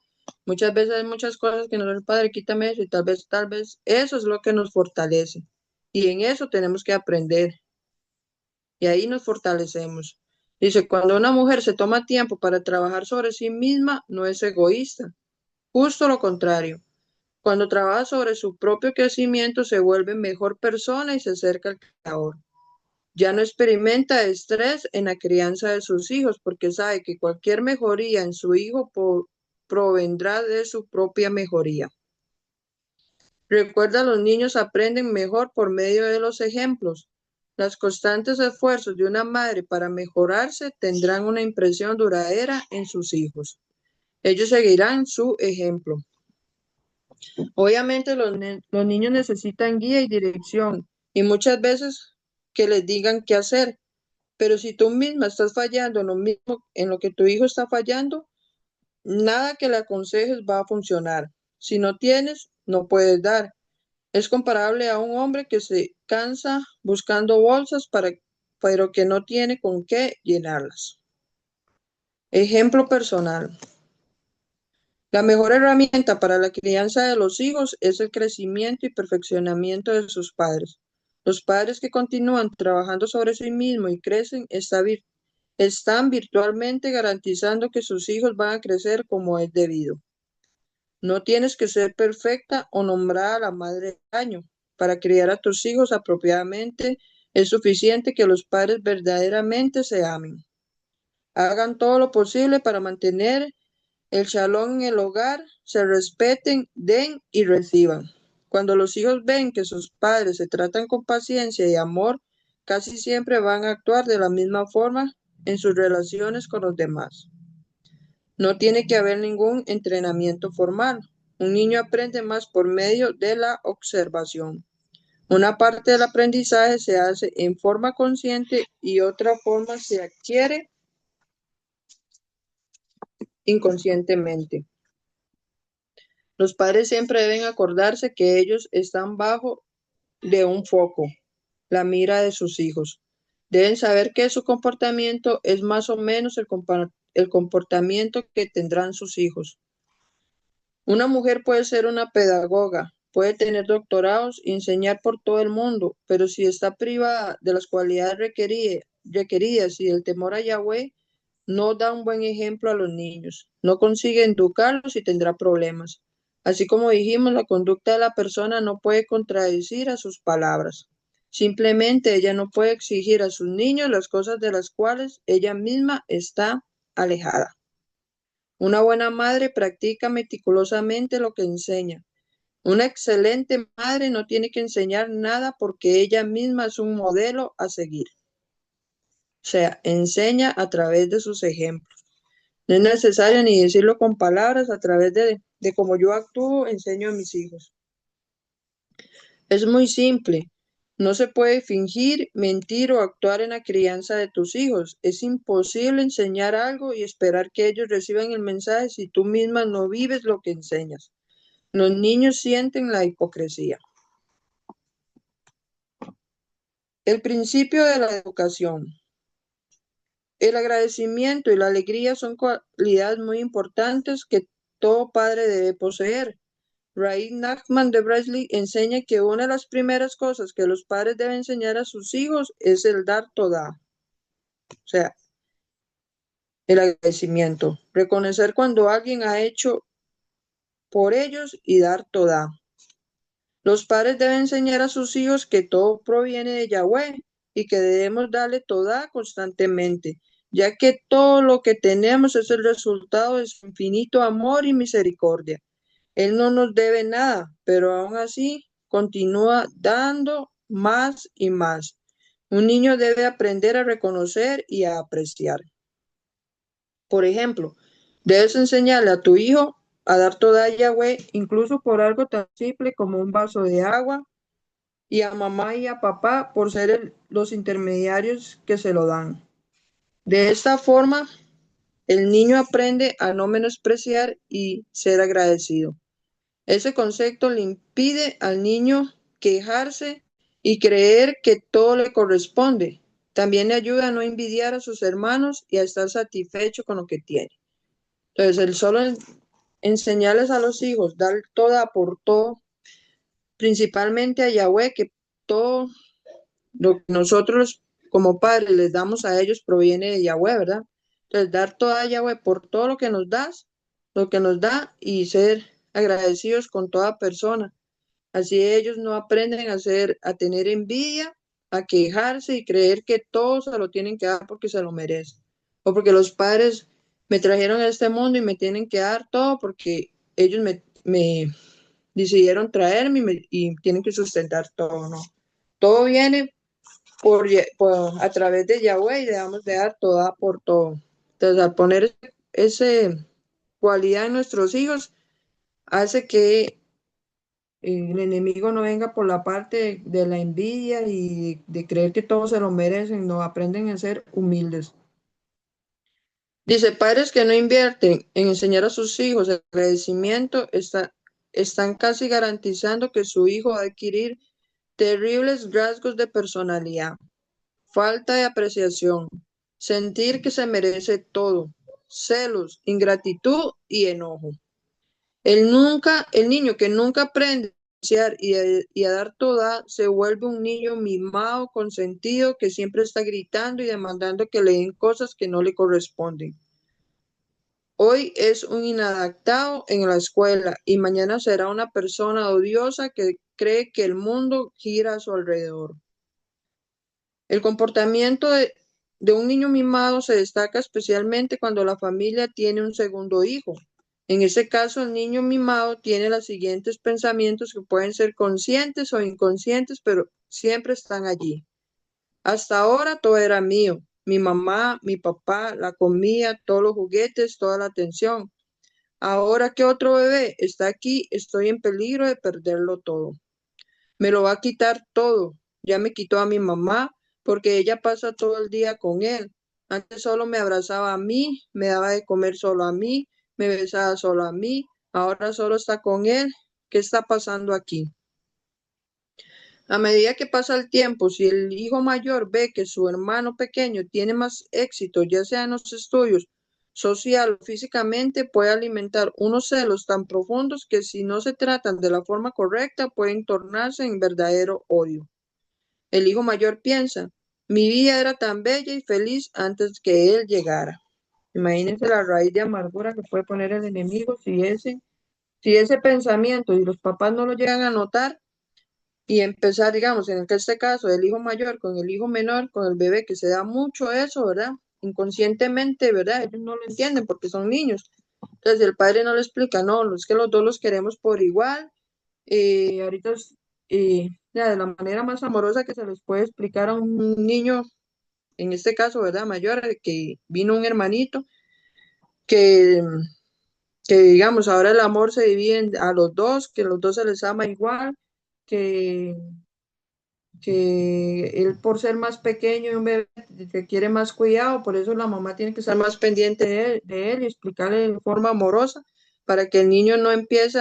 Muchas veces hay muchas cosas que nos dice el Padre, quítame eso, y tal vez eso es lo que nos fortalece. Y en eso tenemos que aprender, y ahí nos fortalecemos. Dice, cuando una mujer se toma tiempo para trabajar sobre sí misma, no es egoísta, justo lo contrario. Cuando trabaja sobre su propio crecimiento, se vuelve mejor persona y se acerca al Creador. Ya no experimenta estrés en la crianza de sus hijos porque sabe que cualquier mejoría en su hijo provendrá de su propia mejoría. Recuerda, los niños aprenden mejor por medio de los ejemplos. Los constantes esfuerzos de una madre para mejorarse tendrán una impresión duradera en sus hijos. Ellos seguirán su ejemplo. Obviamente los niños necesitan guía y dirección y muchas veces que les digan qué hacer, pero si tú misma estás fallando en lo mismo en lo que tu hijo está fallando, nada que le aconsejes va a funcionar. Si no tienes, no puedes dar. Es comparable a un hombre que se cansa buscando bolsas pero que no tiene con qué llenarlas. Ejemplo personal. La mejor herramienta para la crianza de los hijos es el crecimiento y perfeccionamiento de sus padres. Los padres que continúan trabajando sobre sí mismos y crecen están virtualmente garantizando que sus hijos van a crecer como es debido. No tienes que ser perfecta o nombrada la madre del año. Para criar a tus hijos apropiadamente es suficiente que los padres verdaderamente se amen. Hagan todo lo posible para mantener el shalom en el hogar, se respeten, den y reciban. Cuando los hijos ven que sus padres se tratan con paciencia y amor, casi siempre van a actuar de la misma forma en sus relaciones con los demás. No tiene que haber ningún entrenamiento formal. Un niño aprende más por medio de la observación. Una parte del aprendizaje se hace en forma consciente y otra forma se adquiere inconscientemente. Los padres siempre deben acordarse que ellos están bajo de un foco, la mira de sus hijos. Deben saber que su comportamiento es más o menos el comportamiento que tendrán sus hijos. Una mujer puede ser una pedagoga, puede tener doctorados y enseñar por todo el mundo, pero si está privada de las cualidades requeridas y del temor a Yahweh, no da un buen ejemplo a los niños, no consigue educarlos y tendrá problemas. Así como dijimos, la conducta de la persona no puede contradecir a sus palabras. Simplemente ella no puede exigir a sus niños las cosas de las cuales ella misma está alejada. Una buena madre practica meticulosamente lo que enseña. Una excelente madre no tiene que enseñar nada porque ella misma es un modelo a seguir. O sea, enseña a través de sus ejemplos. No es necesario ni decirlo con palabras, a través de cómo yo actúo, enseño a mis hijos. Es muy simple. No se puede fingir, mentir o actuar en la crianza de tus hijos. Es imposible enseñar algo y esperar que ellos reciban el mensaje si tú misma no vives lo que enseñas. Los niños sienten la hipocresía. El principio de la educación. El agradecimiento y la alegría son cualidades muy importantes que todo padre debe poseer. Ray Nachman de Bradley enseña que una de las primeras cosas que los padres deben enseñar a sus hijos es el dar toda, o sea, el agradecimiento, reconocer cuando alguien ha hecho por ellos y dar toda. Los padres deben enseñar a sus hijos que todo proviene de Yahweh y que debemos darle toda constantemente, ya que todo lo que tenemos es el resultado de su infinito amor y misericordia. Él no nos debe nada, pero aún así continúa dando más y más. Un niño debe aprender a reconocer y a apreciar. Por ejemplo, debes enseñarle a tu hijo a dar toda Yahweh, incluso por algo tan simple como un vaso de agua, y a mamá y a papá por ser los intermediarios que se lo dan. De esta forma, el niño aprende a no menospreciar y ser agradecido. Ese concepto le impide al niño quejarse y creer que todo le corresponde. También le ayuda a no envidiar a sus hermanos y a estar satisfecho con lo que tiene. Entonces, el solo enseñarles a los hijos, dar toda por todo, principalmente a Yahweh, que todo lo que nosotros como padres les damos a ellos proviene de Yahweh, ¿verdad? Entonces, dar toda a Yahweh por todo lo que nos das, lo que nos da y ser agradecidos con toda persona. Así ellos no aprenden a tener envidia, a quejarse y creer que todo se lo tienen que dar porque se lo merecen. O porque los padres me trajeron a este mundo y me tienen que dar todo porque ellos me decidieron traerme y tienen que sustentar todo, ¿no? Todo viene a través de Yahweh y debemos de dar toda por todo. Entonces, al poner esa cualidad en nuestros hijos, hace que el enemigo no venga por la parte de la envidia y de creer que todos se lo merecen, no aprenden a ser humildes. Dice, padres que no invierten en enseñar a sus hijos el agradecimiento están casi garantizando que su hijo va a adquirir terribles rasgos de personalidad, falta de apreciación, sentir que se merece todo, celos, ingratitud y enojo. El niño que nunca aprende a apreciar y a dar toda, se vuelve un niño mimado, consentido, que siempre está gritando y demandando que le den cosas que no le corresponden. Hoy es un inadaptado en la escuela y mañana será una persona odiosa que cree que el mundo gira a su alrededor. El comportamiento de un niño mimado se destaca especialmente cuando la familia tiene un segundo hijo. En ese caso, el niño mimado tiene los siguientes pensamientos que pueden ser conscientes o inconscientes, pero siempre están allí. Hasta ahora todo era mío, mi mamá, mi papá, la comida, todos los juguetes, toda la atención. Ahora que otro bebé está aquí, estoy en peligro de perderlo todo. Me lo va a quitar todo. Ya me quitó a mi mamá porque ella pasa todo el día con él. Antes solo me abrazaba a mí, me daba de comer solo a mí, me besaba solo a mí. Ahora solo está con él. ¿Qué está pasando aquí? A medida que pasa el tiempo, si el hijo mayor ve que su hermano pequeño tiene más éxito, ya sea en los estudios, social o físicamente, puede alimentar unos celos tan profundos que si no se tratan de la forma correcta, pueden tornarse en verdadero odio. El hijo mayor piensa, mi vida era tan bella y feliz antes que él llegara. Imagínense la raíz de amargura que puede poner el enemigo si ese pensamiento y los papás no lo llegan a notar y empezar, digamos, en este caso, el hijo mayor con el hijo menor, con el bebé, que se da mucho eso, ¿verdad? Inconscientemente, ¿verdad? Ellos no lo entienden porque son niños. Entonces el padre no le explica, no, es que los dos los queremos por igual. Ahorita ya, de la manera más amorosa que se les puede explicar a un niño, en este caso, ¿verdad? Mayor, que vino un hermanito, que, que digamos, ahora el amor se divide a los dos, que los dos se les ama igual, que él por ser más pequeño y un bebé requiere más cuidado, por eso la mamá tiene que estar más pendiente de él y explicarle de forma amorosa para que el niño no empiece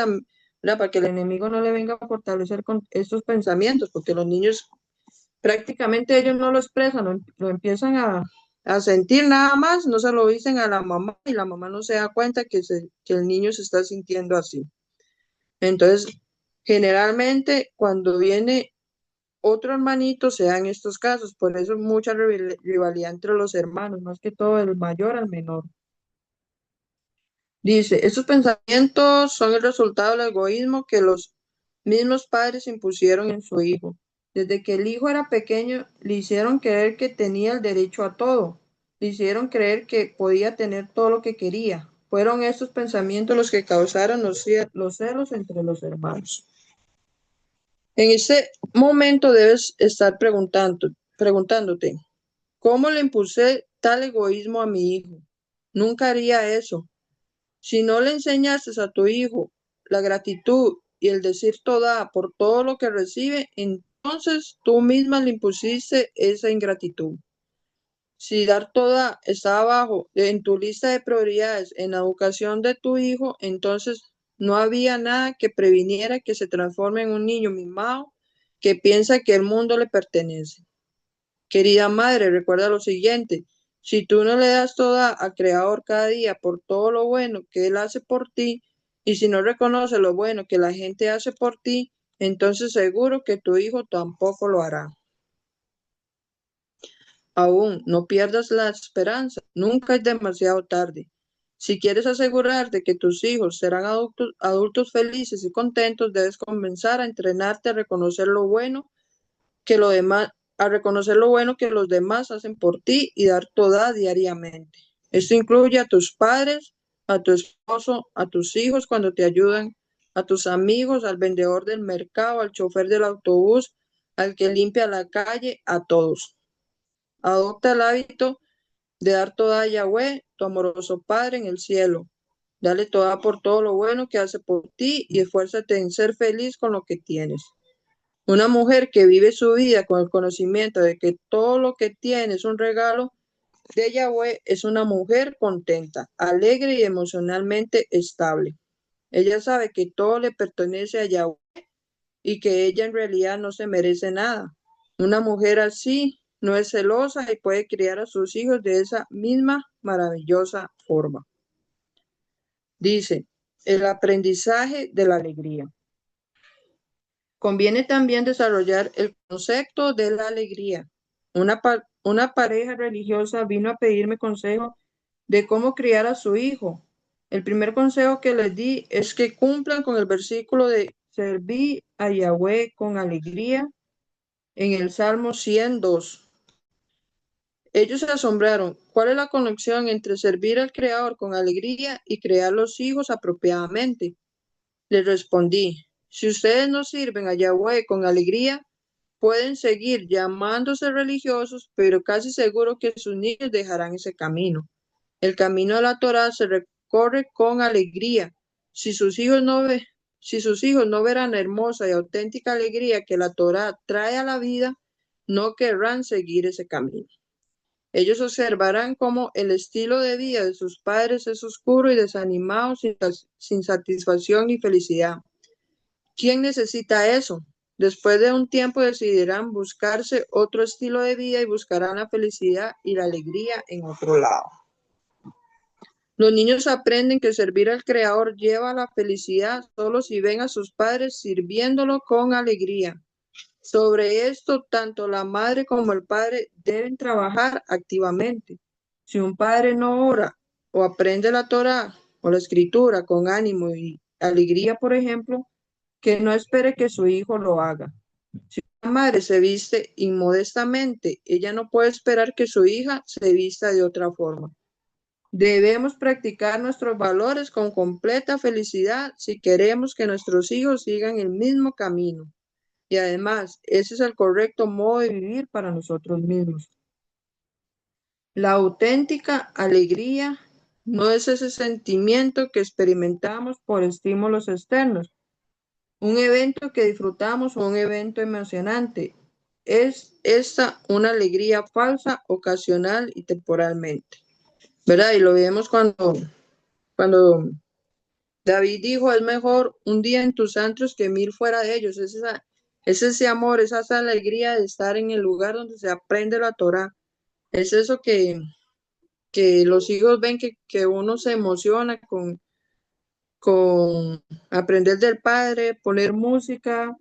¿verdad? Para que el enemigo no le venga a fortalecer con estos pensamientos, porque los niños prácticamente ellos no lo expresan, lo empiezan a sentir nada más, no se lo dicen a la mamá y la mamá no se da cuenta que el niño se está sintiendo así. Entonces, generalmente cuando viene otro hermanito se da en estos casos, por eso mucha rivalidad entre los hermanos, más que todo el mayor al menor. Dice, estos pensamientos son el resultado del egoísmo que los mismos padres impusieron en su hijo. Desde que el hijo era pequeño, le hicieron creer que tenía el derecho a todo, le hicieron creer que podía tener todo lo que quería. Fueron estos pensamientos los que causaron los celos entre los hermanos. En ese momento debes estar preguntándote, ¿cómo le impuse tal egoísmo a mi hijo? Nunca haría eso. Si no le enseñaste a tu hijo la gratitud y el decir toda por todo lo que recibe, entonces tú misma le impusiste esa ingratitud. Si dar toda está abajo en tu lista de prioridades en la educación de tu hijo, entonces no había nada que previniera que se transforme en un niño mimado que piensa que el mundo le pertenece. Querida madre, recuerda lo siguiente, si tú no le das toda al Creador cada día por todo lo bueno que Él hace por ti, y si no reconoce lo bueno que la gente hace por ti, entonces seguro que tu hijo tampoco lo hará. Aún no pierdas la esperanza, nunca es demasiado tarde. Si quieres asegurarte que tus hijos serán adultos felices y contentos, debes comenzar a entrenarte a reconocer lo bueno que lo demás, a reconocer lo bueno que los demás hacen por ti y dar toda diariamente. Esto incluye a tus padres, a tu esposo, a tus hijos cuando te ayudan, a tus amigos, al vendedor del mercado, al chofer del autobús, al que limpia la calle, a todos. Adopta el hábito de dar toda a Yahweh, tu amoroso Padre en el cielo. Dale toda por todo lo bueno que hace por ti y esfuérzate en ser feliz con lo que tienes. Una mujer que vive su vida con el conocimiento de que todo lo que tiene es un regalo de Yahweh es una mujer contenta, alegre y emocionalmente estable. Ella sabe que todo le pertenece a Yahweh y que ella en realidad no se merece nada. Una mujer así no es celosa y puede criar a sus hijos de esa misma maravillosa forma. Dice, el aprendizaje de la alegría. Conviene también desarrollar el concepto de la alegría. Una pareja religiosa vino a pedirme consejo de cómo criar a su hijo. El primer consejo que les di es que cumplan con el versículo de servir a Yahweh con alegría en el Salmo 102. Ellos se asombraron. ¿Cuál es la conexión entre servir al Creador con alegría y crear los hijos apropiadamente? Les respondí, si ustedes no sirven a Yahweh con alegría, pueden seguir llamándose religiosos, pero casi seguro que sus niños dejarán ese camino. El camino de la Torá se recorre con alegría. Si sus hijos no ve, si sus hijos no verán la hermosa y auténtica alegría que la Torá trae a la vida, no querrán seguir ese camino. Ellos observarán cómo el estilo de vida de sus padres es oscuro y desanimado, sin satisfacción ni felicidad. ¿Quién necesita eso? Después de un tiempo decidirán buscarse otro estilo de vida y buscarán la felicidad y la alegría en otro lado. Los niños aprenden que servir al Creador lleva a la felicidad solo si ven a sus padres sirviéndolo con alegría. Sobre esto, tanto la madre como el padre deben trabajar activamente. Si un padre no ora o aprende la Torá o la escritura con ánimo y alegría, por ejemplo, que no espere que su hijo lo haga. Si una madre se viste inmodestamente, ella no puede esperar que su hija se vista de otra forma. Debemos practicar nuestros valores con completa felicidad si queremos que nuestros hijos sigan el mismo camino. Y además, ese es el correcto modo de vivir para nosotros mismos. La auténtica alegría no es ese sentimiento que experimentamos por estímulos externos, un evento que disfrutamos o un evento emocionante. Es esta una alegría falsa, ocasional y temporalmente, ¿verdad? Y lo vemos cuando David dijo, es mejor un día en tus antros que 1000 fuera de ellos. Es ese amor, esa alegría de estar en el lugar donde se aprende la Torá. Es eso que los hijos ven que uno se emociona con aprender del Padre, poner música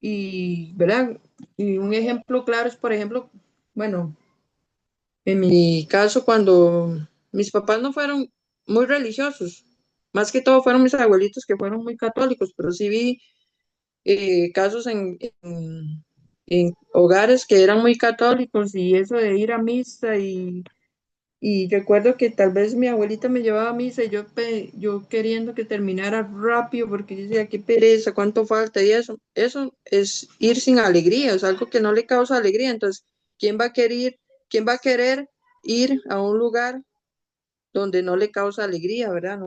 y, ¿verdad? Y un ejemplo claro es, por ejemplo, bueno, en mi caso, cuando mis papás no fueron muy religiosos, más que todo fueron mis abuelitos que fueron muy católicos, pero sí vi casos en hogares que eran muy católicos y eso de ir a misa y recuerdo que tal vez mi abuelita me llevaba a misa y yo queriendo que terminara rápido porque yo decía, qué pereza, cuánto falta y eso es ir sin alegría, es algo que no le causa alegría. Entonces, quién va a querer ir a un lugar donde no le causa alegría, ¿verdad?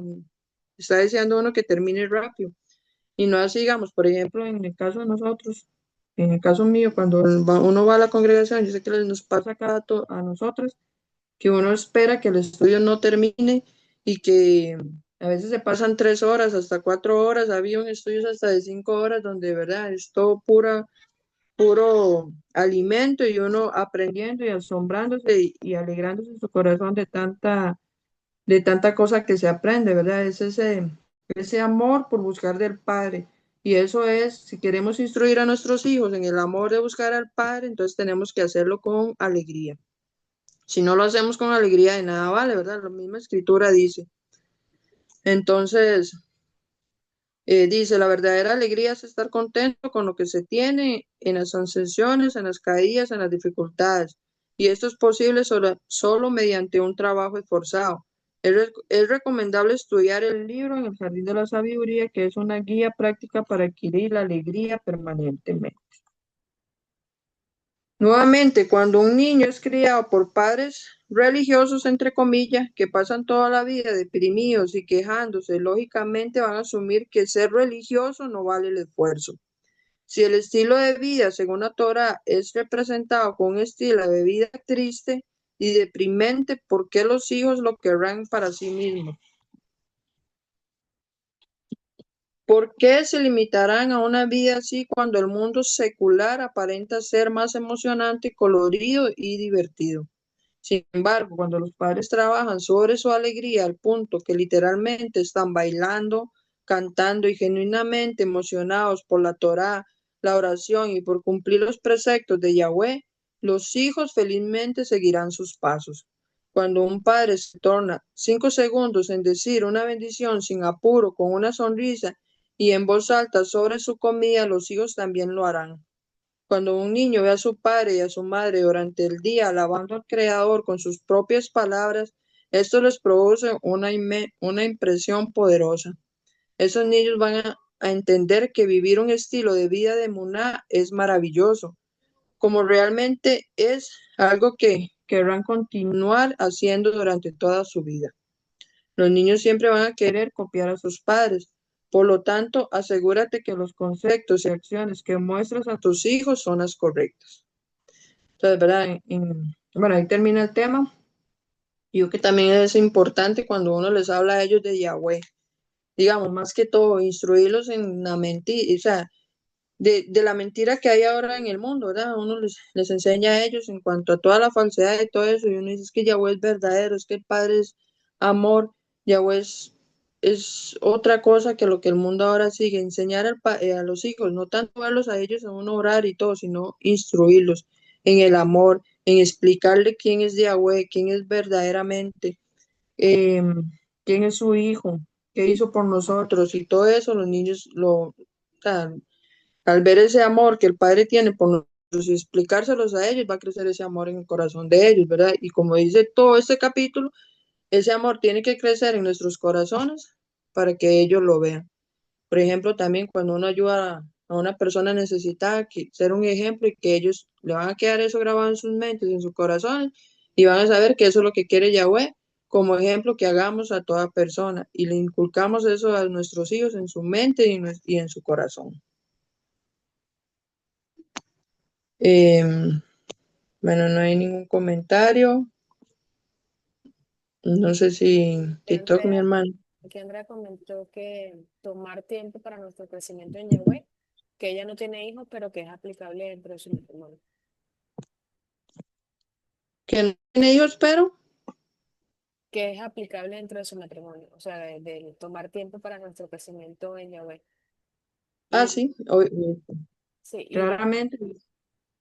Está deseando uno que termine rápido. Y no así, digamos, por ejemplo, en el caso de nosotros, en el caso mío, cuando uno va a la congregación, yo sé que nos pasa a nosotros, que uno espera que el estudio no termine y que a veces se pasan 3 horas, hasta 4 horas, había estudios hasta de 5 horas, donde de verdad es todo puro alimento y uno aprendiendo y asombrándose y alegrándose en su corazón de tanta cosa que se aprende, ¿verdad? Es ese amor por buscar del Padre. Y eso es, si queremos instruir a nuestros hijos en el amor de buscar al Padre, entonces tenemos que hacerlo con alegría. Si no lo hacemos con alegría, de nada vale, ¿verdad? La misma escritura dice. Entonces, dice, la verdadera alegría es estar contento con lo que se tiene en las ascensiones, en las caídas, en las dificultades. Y esto es posible solo mediante un trabajo esforzado. Es recomendable estudiar el libro en el Jardín de la Sabiduría, que es una guía práctica para adquirir la alegría permanentemente. Nuevamente, cuando un niño es criado por padres religiosos, entre comillas, que pasan toda la vida deprimidos y quejándose, lógicamente van a asumir que ser religioso no vale el esfuerzo. Si el estilo de vida, según la Torá, es representado con un estilo de vida triste y deprimente, ¿por qué los hijos lo querrán para sí mismos? ¿Por qué se limitarán a una vida así cuando el mundo secular aparenta ser más emocionante, colorido y divertido? Sin embargo, cuando los padres trabajan sobre su alegría al punto que literalmente están bailando, cantando y genuinamente emocionados por la Torá, la oración y por cumplir los preceptos de Yahweh, los hijos felizmente seguirán sus pasos. Cuando un padre se torna 5 segundos en decir una bendición sin apuro, con una sonrisa y en voz alta sobre su comida, los hijos también lo harán. Cuando un niño ve a su padre y a su madre durante el día alabando al Creador con sus propias palabras, esto les produce una impresión poderosa. Esos niños van a entender que vivir un estilo de vida de Muná es maravilloso, como realmente es algo que querrán continuar haciendo durante toda su vida. Los niños siempre van a querer copiar a sus padres. Por lo tanto, asegúrate que los conceptos y acciones que muestras a tus hijos son las correctas. Entonces, ¿verdad? Bueno, ahí termina el tema. Yo que también es importante cuando uno les habla a ellos de Yahweh. Digamos, más que todo, instruirlos en la mentira, o sea, de la mentira que hay ahora en el mundo, ¿verdad? Uno les enseña a ellos en cuanto a toda la falsedad y todo eso, y uno dice es que Yahweh es verdadero, es que el Padre es amor, Yahweh es otra cosa que lo que el mundo ahora sigue, enseñar a los hijos, no tanto verlos a ellos a uno orar y todo, sino instruirlos en el amor, en explicarle quién es Yahweh, quién es verdaderamente, quién es su hijo, qué hizo por nosotros y todo eso, los niños o sea, al ver ese amor que el Padre tiene por nosotros y explicárselos a ellos, va a crecer ese amor en el corazón de ellos, ¿verdad? Y como dice todo este capítulo, ese amor tiene que crecer en nuestros corazones para que ellos lo vean. Por ejemplo, también cuando uno ayuda a una persona necesitada, que ser un ejemplo y que ellos le van a quedar eso grabado en sus mentes, en sus corazones, y van a saber que eso es lo que quiere Yahweh, como ejemplo que hagamos a toda persona y le inculcamos eso a nuestros hijos en su mente y en su corazón. Em, bueno, no hay ningún comentario. No sé si TikTok, mi Andrea, hermano. aquí Andrea comentó que tomar tiempo para nuestro crecimiento en Yahweh, que ella no tiene hijos, pero que es aplicable dentro de su matrimonio. Que no tiene hijos, pero. Que es aplicable dentro de su matrimonio, o sea, de tomar tiempo para nuestro crecimiento en Yahweh. Ah, Y sí, sí, y claramente. como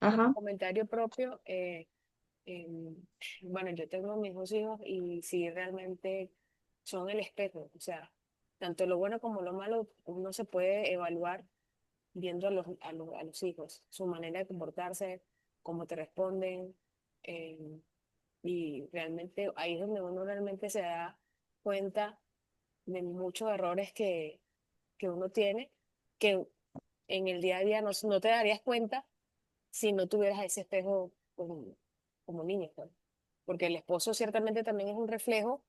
Ajá. comentario propio, em, bueno, yo tengo mis dos hijos y sí realmente son el espejo, o sea, tanto lo bueno como lo malo, uno se puede evaluar viendo a los hijos, su manera de comportarse, cómo te responden, em, y realmente ahí es donde uno realmente se da cuenta de muchos errores que uno tiene, que en el día a día no te darías cuenta si no tuvieras ese espejo como niño, pues. Porque el esposo ciertamente también es un reflejo,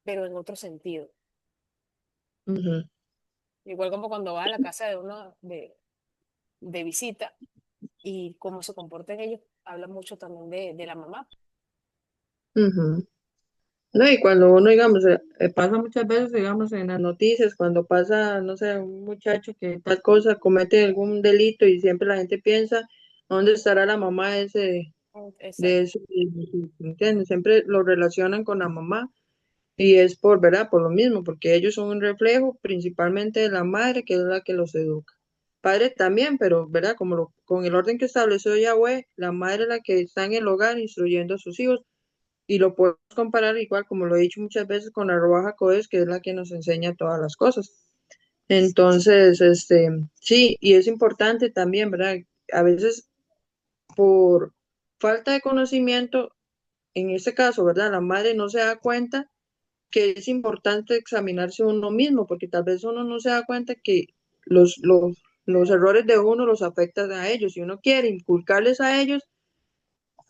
pero en otro sentido. Ujú, Igual como cuando vas a la casa de uno de visita y cómo se comportan ellos, habla mucho también de la mamá. ujú. No, y cuando uno, digamos, pasa muchas veces, digamos, en las noticias, cuando pasa, no sé, un muchacho que tal cosa comete algún delito y siempre la gente piensa, ¿dónde estará la mamá de Exacto. ese, ¿entiendes? Siempre lo relacionan con la mamá. Y es por, ¿verdad? Por lo mismo, porque ellos son un reflejo principalmente de la madre, que es la que los educa. Padre también, pero, ¿verdad? Con el orden que estableció Yahweh, la madre es la que está en el hogar instruyendo a sus hijos. Y lo podemos comparar igual, como lo he dicho muchas veces, con la Roja Codes, que es la que nos enseña todas las cosas. Entonces, sí, y es importante también, ¿verdad? A veces por falta de conocimiento, en este caso, ¿verdad? La madre no se da cuenta que es importante examinarse uno mismo, porque tal vez uno no se da cuenta que los errores de uno los afectan a ellos y uno quiere inculcarles a ellos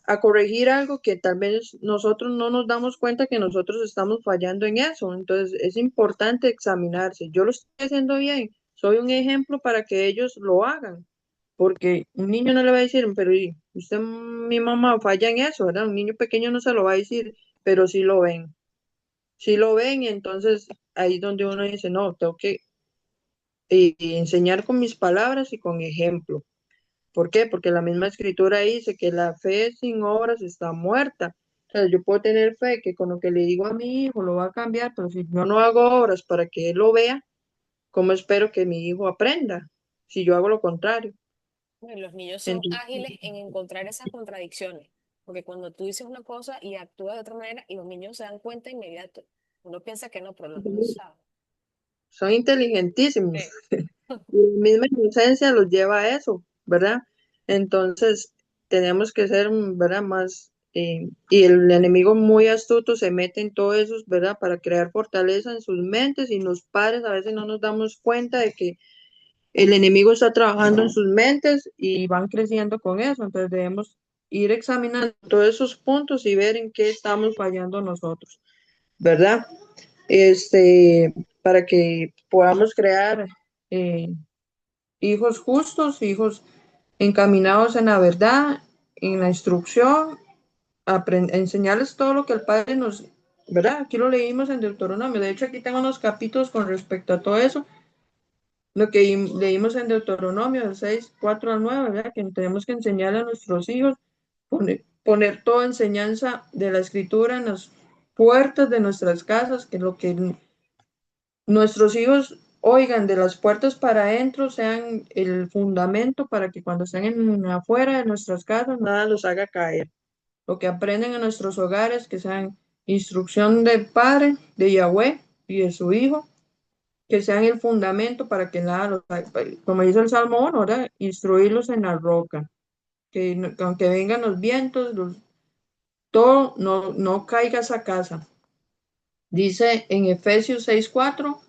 a corregir algo que tal vez nosotros no nos damos cuenta que nosotros estamos fallando en eso. Entonces es importante examinarse. Yo lo estoy haciendo bien, soy un ejemplo para que ellos lo hagan, porque un niño no le va a decir, pero usted, mi mamá falla en eso, ¿verdad? Un niño pequeño no se lo va a decir, pero sí lo ven, y entonces ahí es donde uno dice, no, tengo que enseñar con mis palabras y con ejemplo. ¿Por qué? Porque la misma escritura dice que la fe sin obras está muerta. O sea, yo puedo tener fe que con lo que le digo a mi hijo lo va a cambiar, pero si yo no hago obras para que él lo vea, ¿cómo espero que mi hijo aprenda? Si yo hago lo contrario. Bueno, los niños son Entonces, ágiles en encontrar esas contradicciones, porque cuando tú dices una cosa y actúas de otra manera, y los niños se dan cuenta inmediato. Uno piensa que no, pero los niños saben. son inteligentísimos. Sí. Y la misma inocencia los lleva a eso, ¿verdad? Entonces, tenemos que ser, ¿verdad? Más, y el enemigo muy astuto se mete en todo eso, ¿verdad? Para crear fortaleza en sus mentes, y los padres a veces no nos damos cuenta de que el enemigo está trabajando en sus mentes y van creciendo con eso. Entonces, debemos ir examinando todos esos puntos y ver en qué estamos fallando nosotros, ¿verdad? Para que podamos crear eh, hijos justos, hijos encaminados en la verdad, en la instrucción, enseñarles todo lo que el Padre nos, ¿verdad? Aquí lo leímos en Deuteronomio. De hecho, aquí tengo unos capítulos con respecto a todo eso, lo que leímos en Deuteronomio del 6 4 al 9, ¿verdad? Que tenemos que enseñar a nuestros hijos, poner toda enseñanza de la Escritura en las puertas de nuestras casas, que lo que nuestros hijos oigan de las puertas para adentro sean el fundamento para que cuando estén afuera de nuestras casas nada los haga caer. Lo que aprenden en nuestros hogares, que sean instrucción del Padre, de Yahweh y de su Hijo, que sean el fundamento para que nada los haga, como dice el Salmo 1, ¿verdad? Instruirlos en la roca, que aunque vengan los vientos, todo no caiga esa casa. Dice en Efesios 6:4.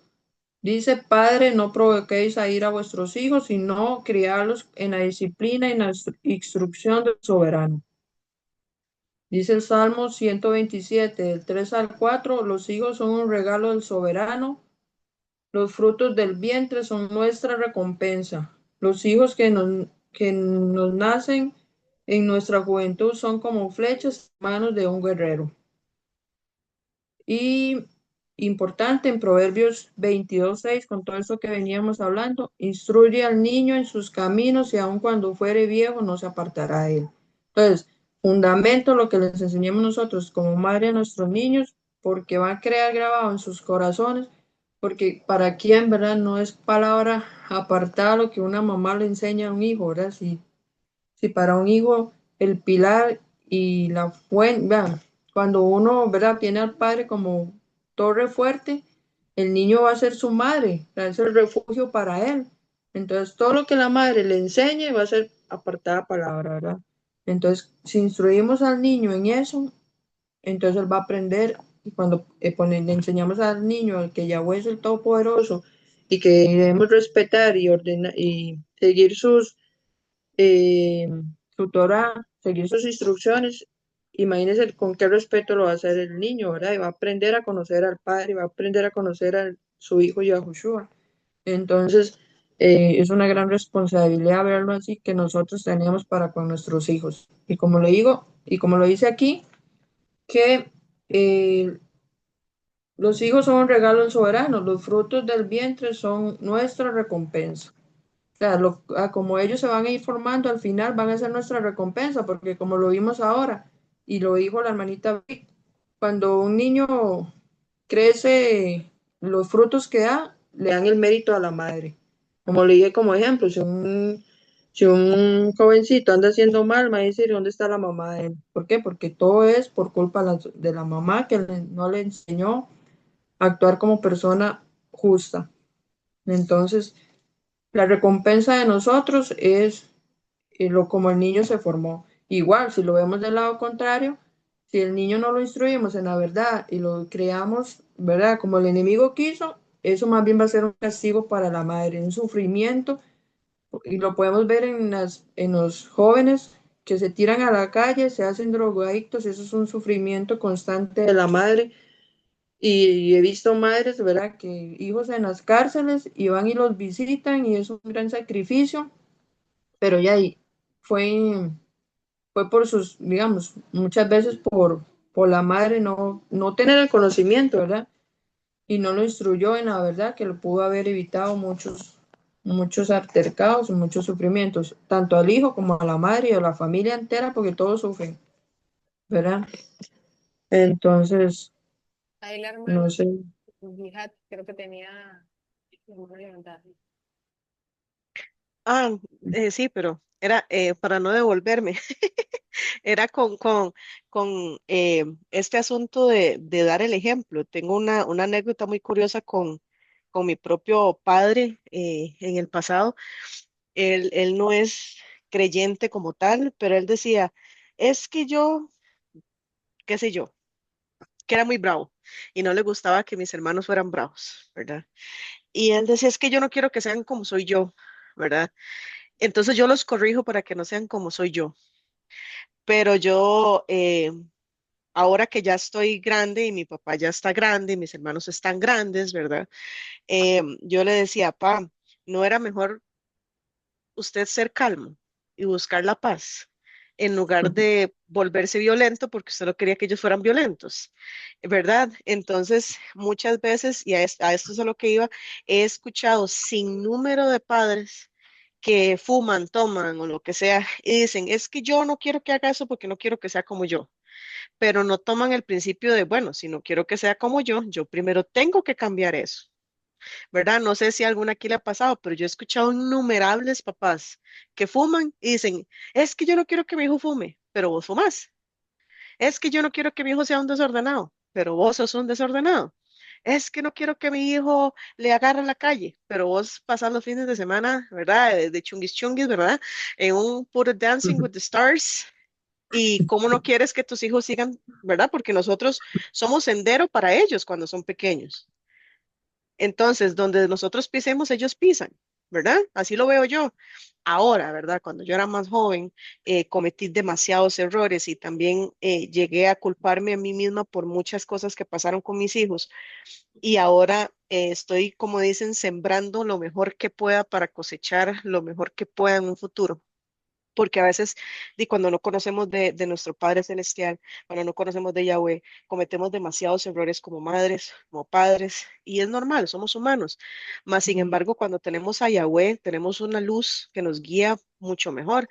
Dice, Padre, no provoquéis a ir a vuestros hijos, sino criarlos en la disciplina y en la instrucción del soberano. Dice el Salmo 127, del 3 al 4, los hijos son un regalo del soberano, los frutos del vientre son nuestra recompensa. Los hijos que nos nacen en nuestra juventud son como flechas en manos de un guerrero. Y importante en Proverbios 22:6, con todo esto que veníamos hablando, instruye al niño en sus caminos y aun cuando fuere viejo no se apartará de él. Entonces, fundamento lo que les enseñemos nosotros como madre a nuestros niños, porque va a crear grabado en sus corazones, porque para quien, ¿verdad? No es palabra apartada lo que una mamá le enseña a un hijo, ¿verdad? Si para un hijo el pilar y la fuente, vean, cuando uno, ¿verdad? Tiene al padre como torre fuerte, el niño va a ser su madre, va a ser el refugio para él. Entonces, todo lo que la madre le enseñe va a ser apartada palabra, ¿verdad? Entonces, si instruimos al niño en eso, entonces él va a aprender, y cuando le enseñamos al niño que Yahweh es el Todopoderoso y que debemos respetar y ordenar y seguir eh, su Torah, seguir sus instrucciones, imagínense con qué respeto lo va a hacer el niño, ¿verdad? Y va a aprender a conocer al Padre, va a aprender a conocer a su Hijo Yahushua. Entonces, es una gran responsabilidad verlo así que nosotros tenemos para con nuestros hijos. Y como le digo, y como lo dice aquí, que eh, los hijos son un regalo del soberano, los frutos del vientre son nuestra recompensa. O sea, como ellos se van a ir formando, al final van a ser nuestra recompensa, porque como lo vimos ahora, y lo dijo la hermanita Vic, cuando un niño crece, los frutos que da, le dan el mérito a la madre. Como le dije como ejemplo, si un jovencito anda haciendo mal, me va a decir, ¿dónde está la mamá de él? ¿Por qué? Porque todo es por culpa de la mamá que no le enseñó a actuar como persona justa. Entonces, la recompensa de nosotros es como el niño se formó. Igual, si lo vemos del lado contrario, si el niño no lo instruimos en la verdad y lo creamos, ¿verdad? Como el enemigo quiso, eso más bien va a ser un castigo para la madre, un sufrimiento, y lo podemos ver en los jóvenes que se tiran a la calle, se hacen drogadictos, eso es un sufrimiento constante de la madre. Y he visto madres, ¿verdad?, que hijos en las cárceles y van y los visitan y es un gran sacrificio, pero ya ahí fue, fue por sus, digamos, muchas veces por la madre no tener el conocimiento, ¿verdad? Y no lo instruyó en la verdad, que lo pudo haber evitado muchos altercados y muchos sufrimientos, tanto al hijo como a la madre y a la familia entera, porque todos sufren, ¿verdad? Entonces, Ahí la no hermana, sé. mi hija, creo que tenía la mano levantada. Ah, sí, pero era para no devolverme, era con este asunto de dar el ejemplo. Tengo una anécdota muy curiosa con mi propio padre en el pasado. Él no es creyente como tal, pero él decía, es que yo, qué sé yo, que era muy bravo y no le gustaba que mis hermanos fueran bravos, ¿verdad? Y él decía, es que yo no quiero que sean como soy yo, ¿verdad? Entonces yo los corrijo para que no sean como soy yo. Pero yo, ahora que ya estoy grande y mi papá ya está grande y mis hermanos están grandes, ¿verdad? Yo le decía, pa, ¿no era mejor usted ser calmo y buscar la paz en lugar de volverse violento porque usted no quería que ellos fueran violentos, ¿verdad? Entonces, muchas veces, y a esto es a lo que iba, he escuchado sin número de padres que fuman, toman o lo que sea, y dicen, es que yo no quiero que haga eso porque no quiero que sea como yo, pero no toman el principio de, bueno, si no quiero que sea como yo primero tengo que cambiar eso. ¿Verdad? No sé si a alguna aquí le ha pasado, pero yo he escuchado innumerables papás que fuman y dicen, es que yo no quiero que mi hijo fume, pero vos fumas. Es que yo no quiero que mi hijo sea un desordenado, pero vos sos un desordenado. Es que no quiero que mi hijo le agarre la calle, pero vos pasas los fines de semana, ¿verdad? De chunguis chunguis, ¿verdad? En un puro Dancing with the Stars. Y cómo no quieres que tus hijos sigan, ¿verdad? Porque nosotros somos sendero para ellos cuando son pequeños. Entonces, donde nosotros pisemos, ellos pisan, ¿verdad? Así lo veo yo. Ahora, ¿verdad? Cuando yo era más joven, cometí demasiados errores y también llegué a culparme a mí misma por muchas cosas que pasaron con mis hijos. Y ahora estoy, como dicen, sembrando lo mejor que pueda para cosechar lo mejor que pueda en un futuro porque a veces cuando no conocemos de nuestro Padre Celestial, cuando no conocemos de Yahweh, cometemos demasiados errores como madres, como padres, y es normal, somos humanos. Mas, sin embargo, cuando tenemos a Yahweh, tenemos una luz que nos guía mucho mejor.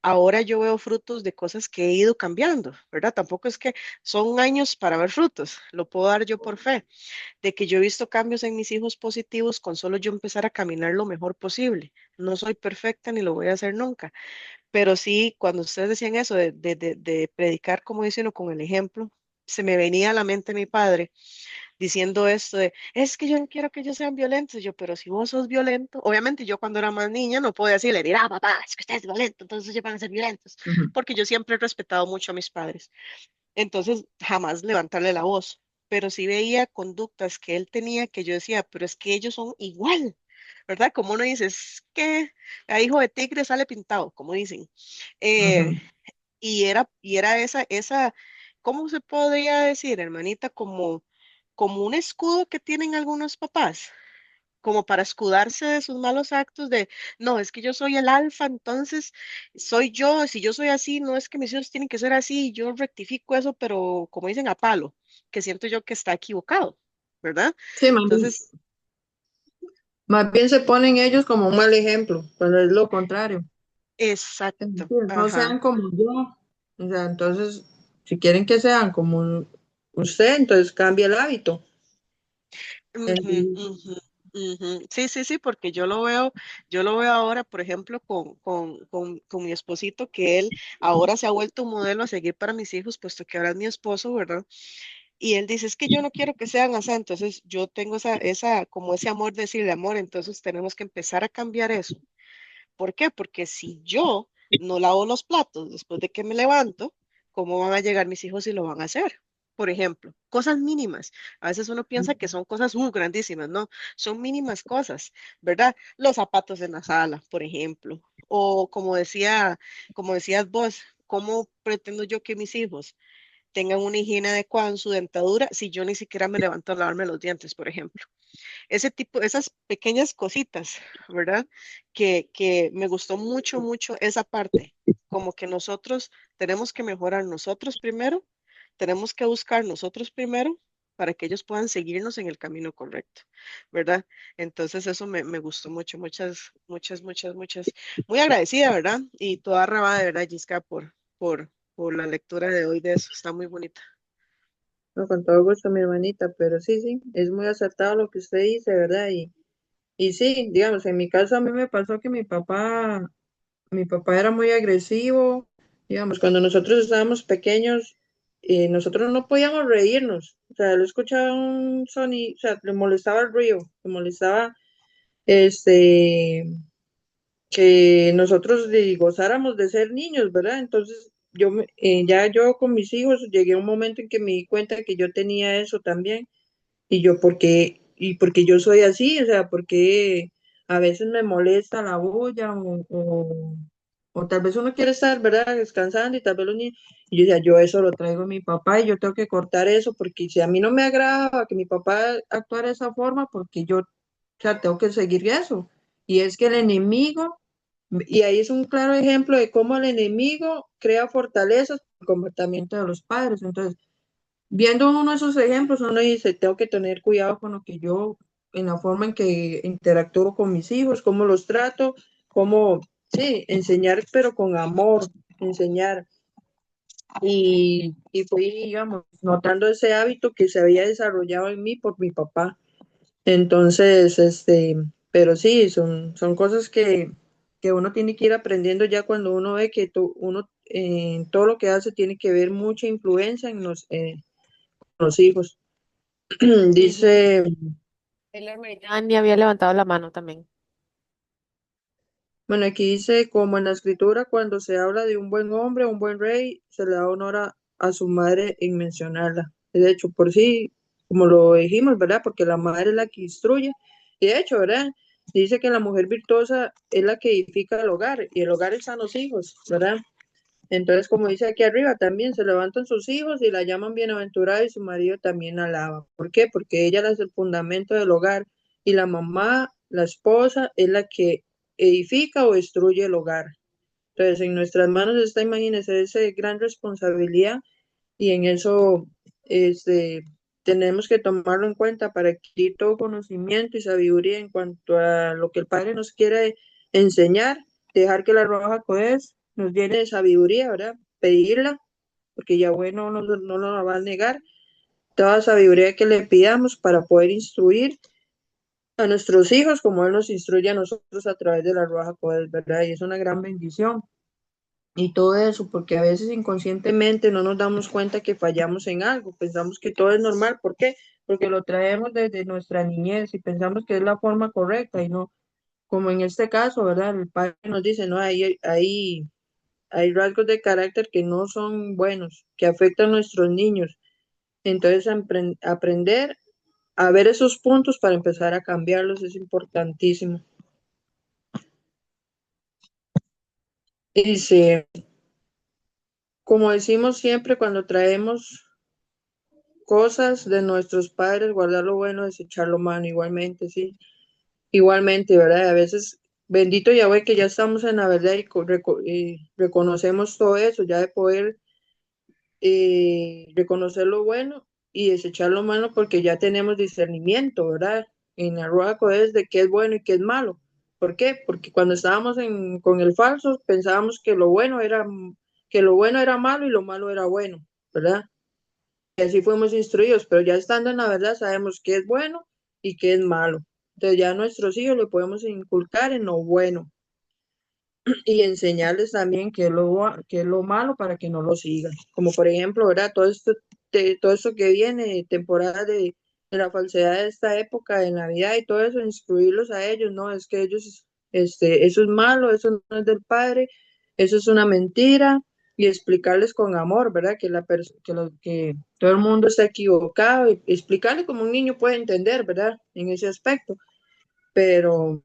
Ahora yo veo frutos de cosas que he ido cambiando, ¿verdad? Tampoco es que son años para ver frutos, lo puedo dar yo por fe, de que yo he visto cambios en mis hijos positivos con solo yo empezar a caminar lo mejor posible. No soy perfecta ni lo voy a hacer nunca, pero sí, cuando ustedes decían eso de predicar, como dicen, uno con el ejemplo, se me venía a la mente mi padre diciendo esto de, es que yo no quiero que ellos sean violentos. Yo, pero si vos sos violento, obviamente yo cuando era más niña no podía decirle, mira, papá, es que usted es violento, entonces ellos van a ser violentos, Ujú. porque yo siempre he respetado mucho a mis padres. Entonces, jamás levantarle la voz. Pero sí veía conductas que él tenía que yo decía, pero es que ellos son igual, ¿verdad? Como uno dice, es que a hijo de tigre sale pintado, como dicen. Eh, Ujú. y era ¿cómo se podría decir, hermanita? Como un escudo que tienen algunos papás, como para escudarse de sus malos actos de, no, es que yo soy el alfa, entonces soy yo, si yo soy así, no es que mis hijos tienen que ser así, yo rectifico eso, pero como dicen a palo, que siento yo que está equivocado, ¿verdad? Sí, Entonces, más bien se ponen ellos como un mal ejemplo, cuando es lo contrario. exacto, No ajá. sean como yo. O sea, entonces, si quieren que sean como usted, entonces cambia el hábito. Ujú, En- ujú, ujú. Sí, sí, sí, porque yo lo veo ahora, por ejemplo, con mi esposito, que él ahora se ha vuelto un modelo a seguir para mis hijos, puesto que ahora es mi esposo, ¿verdad? Y él dice, es que yo no quiero que sean así, entonces yo tengo como ese amor de decirle amor, entonces tenemos que empezar a cambiar eso. ¿Por qué? Porque si yo no lavo los platos después de que me levanto, ¿cómo van a llegar mis hijos y lo van a hacer? Por ejemplo, cosas mínimas. A veces uno piensa que son cosas grandísimas, no, son mínimas cosas, ¿verdad? Los zapatos en la sala, por ejemplo. O como decías vos, ¿cómo pretendo yo que mis hijos tengan una higiene adecuada en su dentadura si yo ni siquiera me levanto a lavarme los dientes, por ejemplo? Ese tipo, esas pequeñas cositas, ¿verdad? Que me gustó mucho, mucho esa parte, como que nosotros tenemos que mejorar nosotros primero, tenemos que buscar nosotros primero para que ellos puedan seguirnos en el camino correcto, ¿verdad? Entonces eso me gustó mucho, muchas, muchas, muchas, muchas, muy agradecida, ¿verdad? Y toda rabada de verdad, Gisca, por la lectura de hoy de eso, está muy bonita. No, con todo gusto, mi hermanita, pero sí, sí, es muy acertado lo que usted dice, ¿verdad? Y sí, digamos, en mi caso a mí me pasó que mi papá era muy agresivo, digamos, cuando nosotros estábamos pequeños, nosotros no podíamos reírnos, o sea, él escuchaba un sonido, o sea, le molestaba el ruido, le molestaba, este, que nosotros gozáramos de ser niños, ¿verdad? Entonces, ya yo con mis hijos llegué a un momento en que me di cuenta que yo tenía eso también, y yo, porque yo soy así, o sea, porque a veces me molesta la bulla o tal vez uno quiere estar, ¿verdad? Descansando y tal vez los niños, y yo decía, yo eso lo traigo a mi papá y yo tengo que cortar eso, porque si a mí no me agrada que mi papá actuara de esa forma, porque yo, o sea, tengo que seguir eso. Y es que el enemigo, y ahí es un claro ejemplo de cómo el enemigo crea fortalezas por el comportamiento de los padres. Entonces, viendo uno de esos ejemplos, uno dice, tengo que tener cuidado con lo que yo, en la forma en que interactúo con mis hijos, cómo los trato, cómo, sí, enseñar, pero con amor, enseñar. Y fui, digamos, notando ese hábito que se había desarrollado en mí por mi papá. Entonces, pero sí, son cosas que uno tiene que ir aprendiendo ya cuando uno ve que uno en todo lo que hace tiene que ver mucha influencia en los hijos. Ujú. Dice, La hermanita, Andy había levantado la mano también. bueno, aquí dice, como en la escritura, cuando se habla de un buen hombre, un buen rey, se le da honor a su madre en mencionarla. De hecho, por sí, como lo dijimos, ¿verdad? Porque la madre es la que instruye. Y de hecho, ¿verdad? Dice que la mujer virtuosa es la que edifica el hogar y el hogar están los hijos, ¿verdad? Entonces, como dice aquí arriba, también se levantan sus hijos y la llaman bienaventurada y su marido también la alaba. ¿Por qué? Porque ella es el fundamento del hogar y la mamá, la esposa, es la que edifica o destruye el hogar. Entonces, en nuestras manos está, imagínense, esa gran responsabilidad y en eso este, tenemos que tomarlo en cuenta para adquirir todo conocimiento y sabiduría en cuanto a lo que el Padre nos quiere enseñar, dejar que la Roja Codes nos llene de sabiduría, ¿verdad? Pedirla, porque Yahweh no nos la va a negar, toda sabiduría que le pidamos para poder instruir a nuestros hijos como Él nos instruye a nosotros a través de la Roja Codes, ¿verdad? Y es una gran bendición y todo eso, porque a veces inconscientemente no nos damos cuenta que fallamos en algo, pensamos que todo es normal, ¿por qué? Porque lo traemos desde nuestra niñez y pensamos que es la forma correcta y no, como en este caso, ¿verdad? El padre nos dice, no, hay rasgos de carácter que no son buenos, que afectan a nuestros niños, entonces aprender a ver esos puntos para empezar a cambiarlos es importantísimo. Y dice, como decimos siempre cuando traemos cosas de nuestros padres, guardar lo bueno, desechar lo malo, igualmente, sí, igualmente, ¿verdad? A veces, bendito Yahweh, que ya estamos en la verdad y reconocemos todo eso, ya de poder reconocer lo bueno y desechar lo malo, porque ya tenemos discernimiento, ¿verdad? En la Ruach es de qué es bueno y qué es malo. ¿Por qué? Porque cuando estábamos con el falso, pensábamos que lo bueno era malo y lo malo era bueno, ¿verdad? Y así fuimos instruidos, pero ya estando en la verdad sabemos qué es bueno y qué es malo. Entonces ya a nuestros hijos le podemos inculcar en lo bueno y enseñarles también qué es lo malo para que no lo sigan. Como por ejemplo, ¿verdad? Todo esto que viene, temporada de la falsedad de esta época de Navidad y todo eso, instruirlos a ellos, ¿no? Es que ellos, eso es malo, eso no es del Padre, eso es una mentira y explicarles con amor, ¿verdad? Que todo el mundo está equivocado y explicarle como un niño puede entender, ¿verdad? En ese aspecto, pero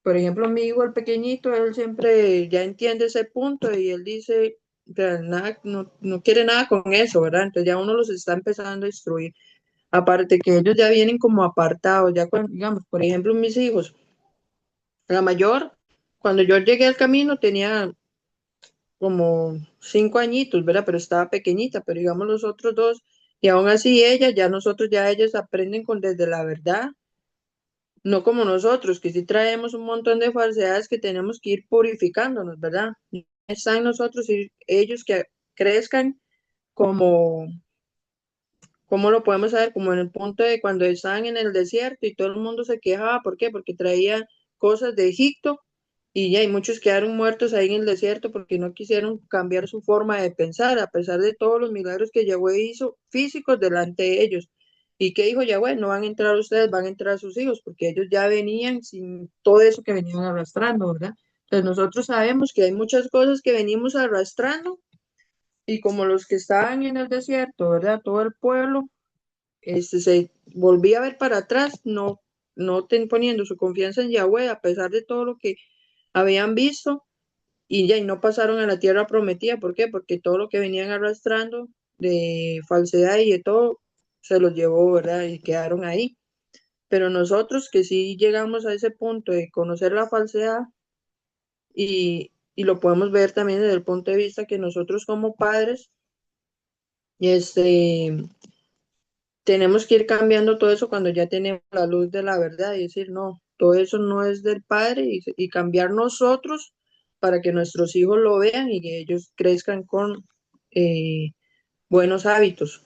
por ejemplo, mi hijo, el pequeñito, él siempre ya entiende ese punto y él dice, o sea, nada, no quiere nada con eso, ¿verdad? Entonces ya uno los está empezando a instruir. Aparte que ellos ya vienen como apartados, ya cuando, digamos, por ejemplo, mis hijos, la mayor, cuando yo llegué al camino tenía como 5 añitos, ¿verdad? Pero estaba pequeñita, pero digamos los otros dos, y aún así ella, ya nosotros, ya ellos aprenden con desde la verdad, no como nosotros, que sí traemos un montón de falsedades que tenemos que ir purificándonos, ¿verdad? Está en nosotros y ellos que crezcan como, ¿cómo lo podemos saber? Como en el punto de cuando estaban en el desierto y todo el mundo se quejaba, ¿por qué? Porque traía cosas de Egipto y ya, y muchos quedaron muertos ahí en el desierto porque no quisieron cambiar su forma de pensar, a pesar de todos los milagros que Yahweh hizo físicos delante de ellos. ¿Y qué dijo Yahweh? No van a entrar ustedes, van a entrar sus hijos, porque ellos ya venían sin todo eso que venían arrastrando, ¿verdad? Entonces nosotros sabemos que hay muchas cosas que venimos arrastrando y como los que estaban en el desierto, ¿verdad? Todo el pueblo se volvía a ver para atrás, no poniendo su confianza en Yahweh, a pesar de todo lo que habían visto, y ya y no pasaron a la tierra prometida. ¿Por qué? Porque todo lo que venían arrastrando de falsedad y de todo se los llevó, ¿verdad? Y quedaron ahí. Pero nosotros que sí llegamos a ese punto de conocer la falsedad y lo podemos ver también desde el punto de vista que nosotros como padres, este, tenemos que ir cambiando todo eso cuando ya tenemos la luz de la verdad y decir, no, todo eso no es del Padre y cambiar nosotros para que nuestros hijos lo vean y que ellos crezcan con eh, buenos hábitos,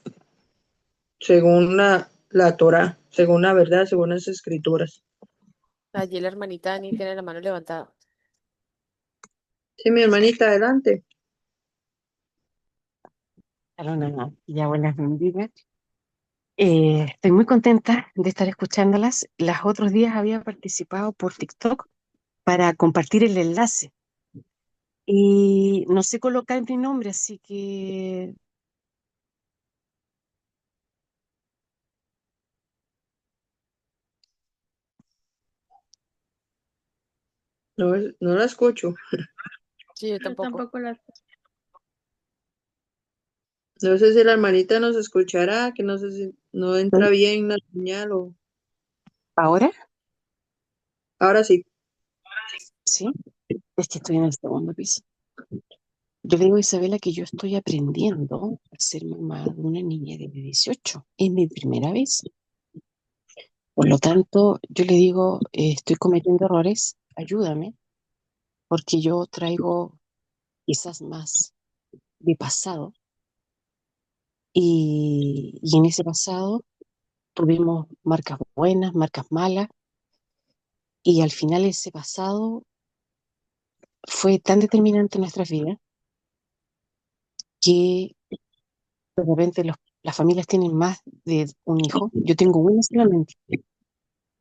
según la Torah, según la verdad, según las escrituras. Allí la hermanita Dani tiene la mano levantada. Sí, mi hermanita, adelante. Alona, ya buenas bendigas. Estoy muy contenta de estar escuchándolas. Los otros días había participado por TikTok para compartir el enlace y no sé colocar mi nombre, así que No, no la escucho. Sí, yo Yo tampoco. tampoco la... No sé si la hermanita nos escuchará, que no sé si no entra ¿sí? bien la señal o... Ahora Ahora sí. sí, es que estoy en el segundo piso. Yo le digo a Isabela que yo estoy aprendiendo a ser mamá de una niña de 18. Es mi primera vez. Por lo tanto, yo le digo, estoy cometiendo errores, ayúdame, porque yo traigo quizás más de pasado y en ese pasado tuvimos marcas buenas, marcas malas y al final ese pasado fue tan determinante en nuestras vidas que de repente las familias tienen más de un hijo. Yo tengo uno solamente,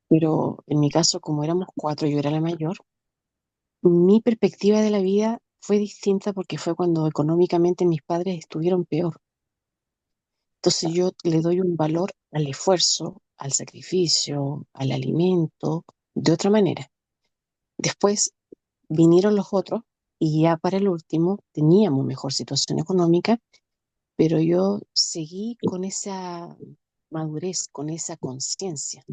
pero en mi caso, como éramos cuatro, yo era la mayor, mi perspectiva de la vida fue distinta porque fue cuando económicamente mis padres estuvieron peor. Entonces yo le doy un valor al esfuerzo, al sacrificio, al alimento, de otra manera. Después vinieron los otros y ya para el último teníamos mejor situación económica, pero yo seguí con esa madurez, con esa conciencia.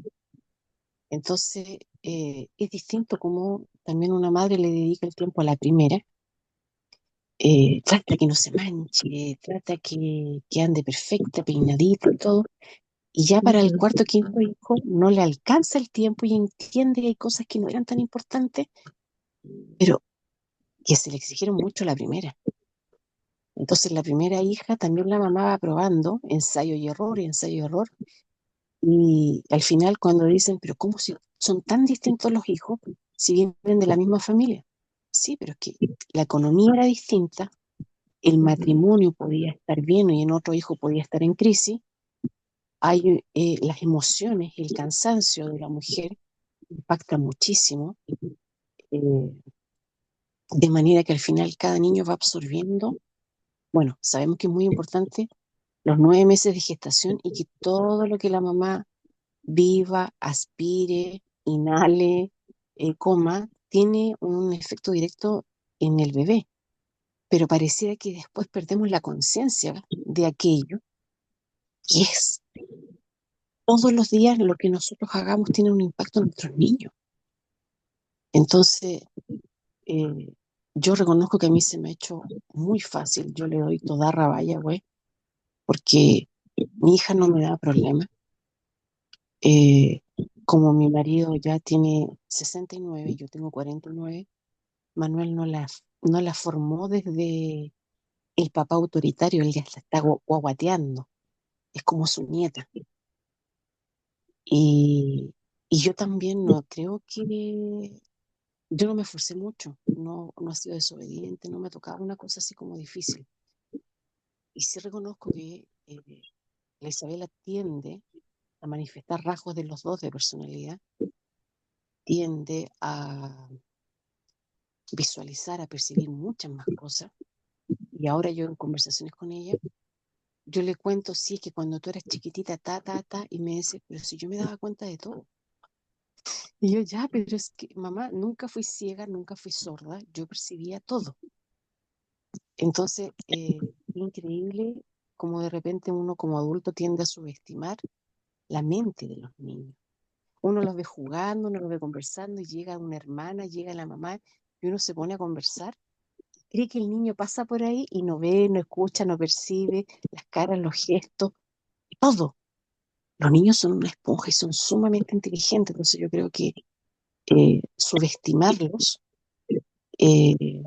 Entonces es distinto como también una madre le dedica el tiempo a la primera, trata que no se manche, trata que ande perfecta, peinadita y todo. Y ya para el Ujú. cuarto o quinto hijo no le alcanza el tiempo y entiende que hay cosas que no eran tan importantes, pero que se le exigieron mucho la primera. Entonces la primera hija también la mamá va probando, ensayo y ensayo y error. Y al final cuando dicen, pero ¿cómo si son tan distintos los hijos si vienen de la misma familia? Sí, pero es que la economía era distinta, el Ujú. matrimonio podía estar bien y en otro hijo podía estar en crisis. Hay las emociones, el cansancio de la mujer impacta muchísimo, eh, de manera que al final cada niño va absorbiendo. Bueno, sabemos que es muy importante los 9 meses de gestación y que todo lo que la mamá viva, aspire, inhale, coma, tiene un efecto directo en el bebé. pero pareciera que después perdemos la conciencia de aquello, y es todos los días lo que nosotros hagamos tiene un impacto en nuestros niños. Entonces, eh, yo reconozco que a mí se me ha hecho muy fácil, yo le doy toda raballa, güey, porque mi hija no me da problema. Eh, como mi marido ya tiene 69 y yo tengo 49, Manuel no la formó desde el papá autoritario, él ya la está guaguateando, es como su nieta. Y, y yo también no creo que, yo no me esforcé mucho, no he sido desobediente, no me tocaba una cosa así como difícil. Y sí reconozco que la Isabela tiende a manifestar rasgos de los dos de personalidad, tiende a visualizar, a percibir muchas más cosas. Y ahora yo en conversaciones con ella, yo le cuento, sí, es que cuando tú eras chiquitita, y me dice, pero si yo me daba cuenta de todo. Y yo, ya, pero es que, mamá, nunca fui ciega, nunca fui sorda, yo percibía todo. Entonces, increíble como de repente uno como adulto tiende a subestimar la mente de los niños. Uno los ve jugando, uno los ve conversando, y llega una hermana, llega la mamá, y uno se pone a conversar. Cree que el niño pasa por ahí y no ve, no escucha, no percibe las caras, los gestos, todo. Los niños son una esponja y son sumamente inteligentes, entonces yo creo que subestimarlos eh,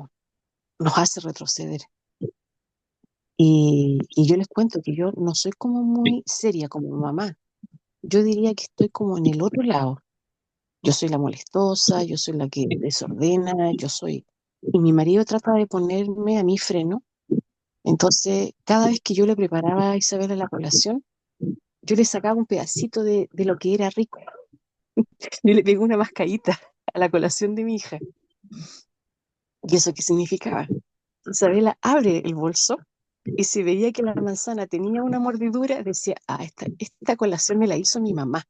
nos hace retroceder. Y yo les cuento que yo no soy como muy seria como mamá. Yo diría que estoy como en el otro lado. Yo soy la molestosa, yo soy la que desordena, yo soy... Y mi marido trata de ponerme a mí freno. Entonces, cada vez que yo le preparaba a Isabel la colación, yo le sacaba un pedacito de lo que era rico. Yo le pegué una mascadita a la colación de mi hija. ¿Y eso qué significaba? Isabela abre el bolso y si veía que la manzana tenía una mordidura, decía, ah, esta colación me la hizo mi mamá.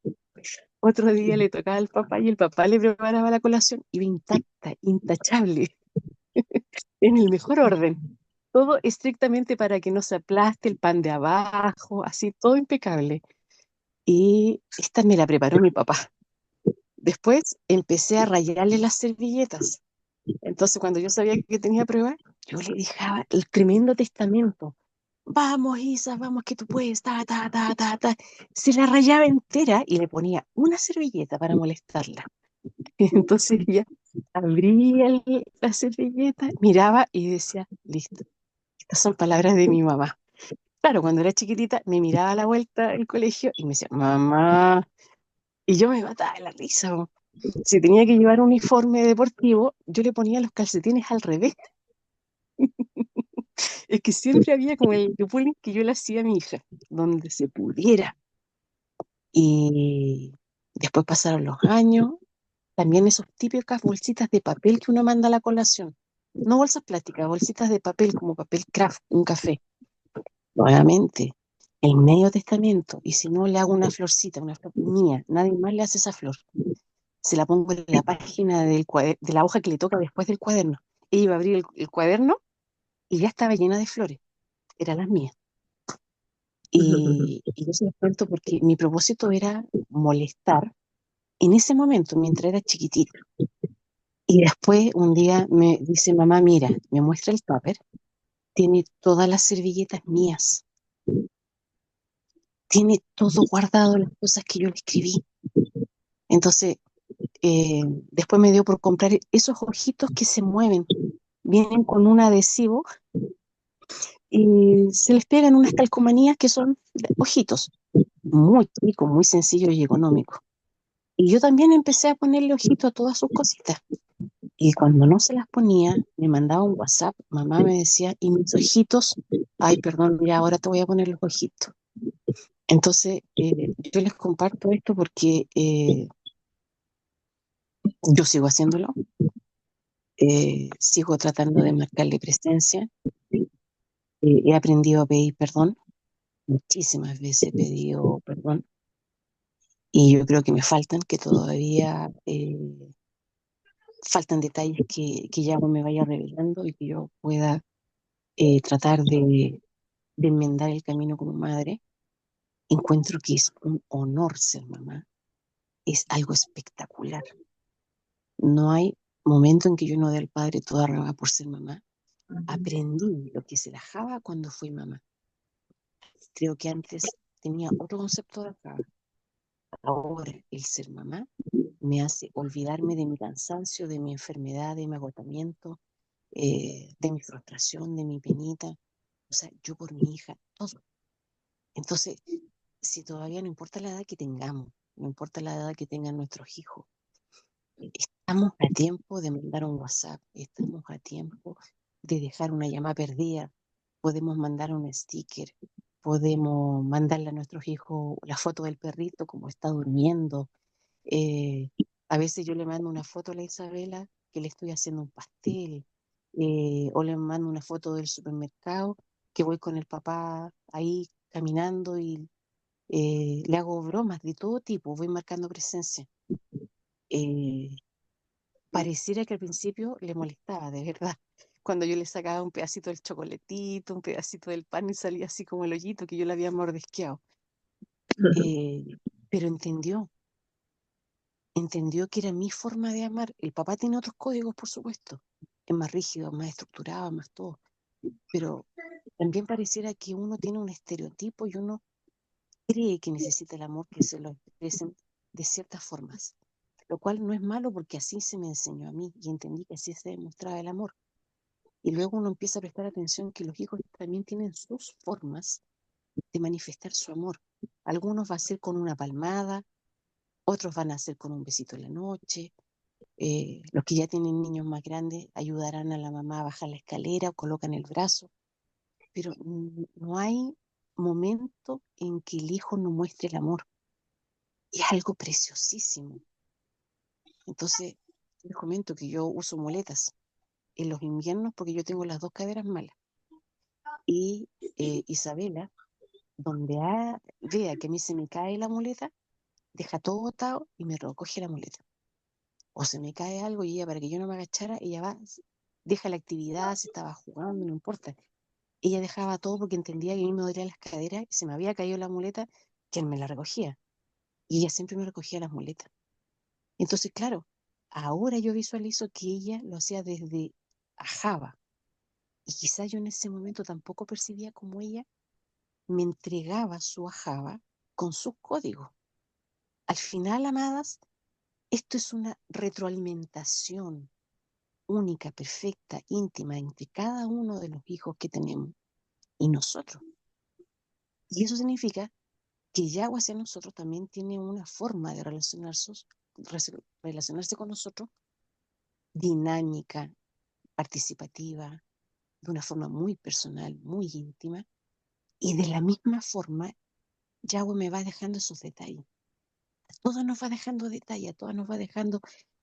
Otro día le tocaba al papá y el papá le preparaba la colación, iba intacta, intachable, en el mejor orden. Todo estrictamente para que no se aplaste el pan de abajo, así, todo impecable. Y esta me la preparó mi papá. Después empecé a rayarle las servilletas. Entonces, cuando yo sabía que tenía prueba, yo le dejaba el tremendo testamento. Vamos, Isa, vamos que tú puedes, ta. Se la rayaba entera y le ponía una servilleta para molestarla. Entonces ella abría la servilleta, miraba y decía, listo, estas son palabras de mi mamá. Claro, cuando era chiquitita me miraba a la vuelta del colegio y me decía, mamá, y yo me mataba de la risa. Po. Si tenía que llevar un uniforme deportivo, yo le ponía los calcetines al revés. Es que siempre había como el bullying que yo le hacía a mi hija, donde se pudiera. Y después pasaron los años, también esos típicas bolsitas de papel que uno manda a la colación. No bolsas plásticas, bolsitas de papel como papel craft, un café. Nuevamente, el medio testamento, y si no le hago una florcita, una flor mía, nadie más le hace esa flor. Se la pongo en la página de la hoja que le toca después del cuaderno. Ella iba a abrir el cuaderno y ya estaba llena de flores, eran las mías. Y yo se los cuento porque mi propósito era molestar en ese momento, mientras era chiquitita. Y después un día me dice, mamá, mira, me muestra el tupper, tiene todas las servilletas mías, tiene todo guardado, las cosas que yo le escribí. Entonces, después me dio por comprar esos ojitos que se mueven, vienen con un adhesivo y se les pegan unas calcomanías que son ojitos, muy chicos, muy sencillos y económicos. Y yo también empecé a ponerle ojito a todas sus cositas. Y cuando no se las ponía, me mandaba un WhatsApp, mamá me decía, ¿y mis ojitos? Ay, perdón, ya ahora te voy a poner los ojitos. Entonces, yo les comparto esto porque yo sigo haciéndolo, sigo tratando de marcarle presencia, he aprendido a pedir perdón, muchísimas veces he pedido perdón, y yo creo que me faltan, que todavía faltan detalles que ya no me vaya revelando y que yo pueda tratar de enmendar el camino como madre, encuentro que es un honor ser mamá, es algo espectacular. No hay momento en que yo no dé al padre toda raba por ser mamá. Aprendí lo que se la java cuando fui mamá. Creo que antes tenía otro concepto de la java. Ahora el ser mamá me hace olvidarme de mi cansancio, de mi enfermedad, de mi agotamiento, de mi frustración, de mi penita. O sea, yo por mi hija, todo. Entonces, si todavía no importa la edad que tengamos, no importa la edad que tengan nuestros hijos, estamos a tiempo de mandar un WhatsApp, estamos a tiempo de dejar una llamada perdida, podemos mandar un sticker, podemos mandarle a nuestros hijos la foto del perrito como está durmiendo. Eh, a veces yo le mando una foto a la Isabela que le estoy haciendo un pastel, o le mando una foto del supermercado que voy con el papá ahí caminando y le hago bromas de todo tipo, voy marcando presencia. Eh, Pareciera que al principio le molestaba, de verdad. Cuando yo le sacaba un pedacito del chocolatito, un pedacito del pan y salía así como el hoyito que yo le había mordisqueado. Eh, pero entendió que era mi forma de amar. El papá tiene otros códigos, por supuesto. Es más rígido, más estructurado, más todo. Pero también pareciera que uno tiene un estereotipo y uno cree que necesita el amor que se lo expresen de ciertas formas. Lo cual no es malo porque así se me enseñó a mí y entendí que así se demostraba el amor. Y luego uno empieza a prestar atención que los hijos también tienen sus formas de manifestar su amor. Algunos va a ser con una palmada, otros van a ser con un besito en la noche. Los que ya tienen niños más grandes ayudarán a la mamá a bajar la escalera o colocan el brazo. Pero no hay momento en que el hijo no muestre el amor. Es algo preciosísimo. Entonces, les comento que yo uso muletas en los inviernos porque yo tengo las dos caderas malas. Y Isabela, donde vea que a mí se me cae la muleta, deja todo botado y me recoge la muleta. O se me cae algo y ella, para que yo no me agachara, ella va, deja la actividad, se estaba jugando, no importa. Ella dejaba todo porque entendía que a mí me dolían las caderas y se me había caído la muleta, quien me la recogía. Y ella siempre me recogía las muletas. Entonces, claro, ahora yo visualizo que ella lo hacía desde ajaba. Y quizás yo en ese momento tampoco percibía como ella me entregaba su ajaba con sus códigos. Al final, amadas, esto es una retroalimentación única, perfecta, íntima entre cada uno de los hijos que tenemos y nosotros. Y eso significa que Yahweh hacia nosotros también tiene una forma de relacionarse con nosotros dinámica, participativa, de una forma muy personal, muy íntima. Y de la misma forma, Yahweh me va dejando esos detalles. Todo nos va dejando detalles, todo nos va dejando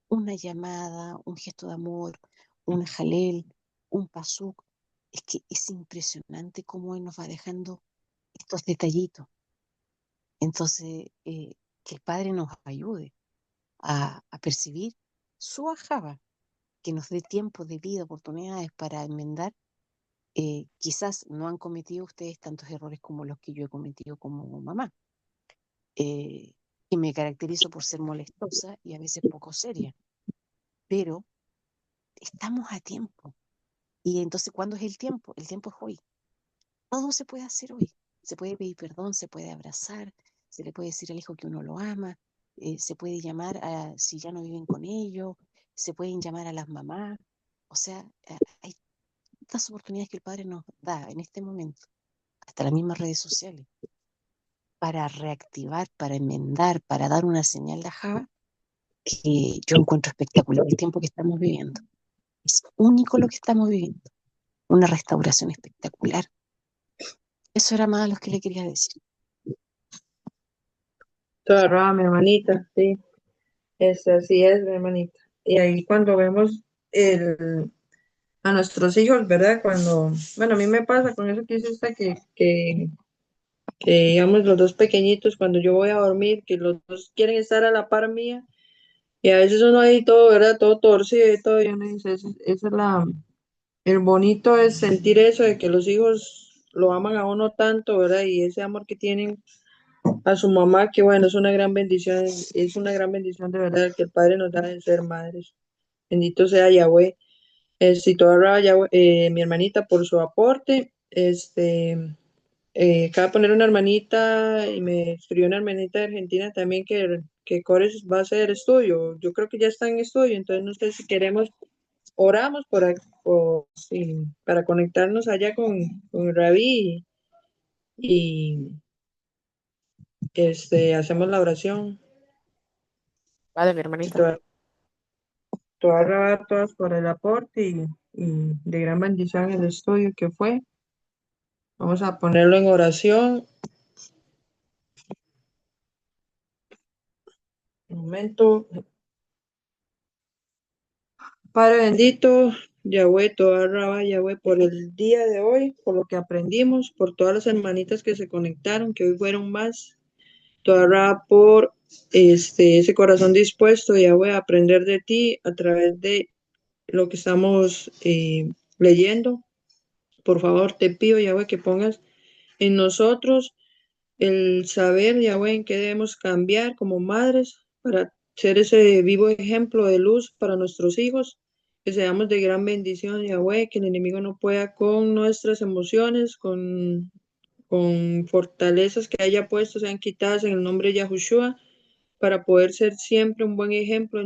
una llamada, un gesto de amor, un jalel, un pasuk. Es que es impresionante cómo Él nos va dejando estos detallitos. Entonces, que el Padre nos ayude a percibir su ajaba, que nos dé tiempo de vida, oportunidades para enmendar. Quizás no han cometido ustedes tantos errores como los que yo he cometido como mamá. Y me caracterizo por ser molestosa y a veces poco seria, pero estamos a tiempo. Y entonces, ¿cuándo es el tiempo? El tiempo es hoy. Todo se puede hacer hoy. Se puede pedir perdón, se puede abrazar, se le puede decir al hijo que uno lo ama, se puede llamar si ya no viven con ellos, se pueden llamar a las mamás. O sea, hay tantas oportunidades que el Padre nos da en este momento, hasta las mismas redes sociales, para reactivar, para enmendar, para dar una señal de ajá, que yo encuentro espectacular el tiempo que estamos viviendo. Es único lo que estamos viviendo. Una restauración espectacular. Eso era más lo que le quería decir. Toda raba, mi hermanita, sí. Así es, mi hermanita. Y ahí cuando vemos a nuestros hijos, ¿verdad? Bueno, a mí me pasa con eso que dice esta que digamos los dos pequeñitos, cuando yo voy a dormir, que los dos quieren estar a la par mía, y a veces uno ahí todo, ¿verdad? Todo torcido y todo, y uno dice, esa es el bonito es sentir eso de que los hijos lo aman a uno tanto, ¿verdad? Y ese amor que tienen a su mamá, que bueno, es una gran bendición de verdad que el Padre nos da de ser madres. Bendito sea Yahweh. Y toda Yahweh, mi hermanita por su aporte. Acaba de poner una hermanita y me escribió una hermanita de Argentina también que Cores va a hacer estudio. Yo creo que ya está en estudio, entonces no sé si queremos, oramos sí, para conectarnos allá con Rabí y hacemos la oración. Vale, mi Y hermanita. todas, todas por el aporte y de gran bendición el estudio que fue. Vamos a ponerlo en oración. Un momento. Padre bendito, Yahweh, toda Rabá, Yahweh, por el día de hoy, por lo que aprendimos, por todas las hermanitas que se conectaron, que hoy fueron más, toda Rabá, por ese corazón dispuesto, Yahweh, a aprender de ti a través de lo que estamos leyendo. Por favor, te pido, Yahweh, que pongas en nosotros el saber, Yahweh, en qué debemos cambiar como madres para ser ese vivo ejemplo de luz para nuestros hijos, que seamos de gran bendición, Yahweh, que el enemigo no pueda con nuestras emociones, con fortalezas que haya puesto, sean quitadas en el nombre de Yahushua, para poder ser siempre un buen ejemplo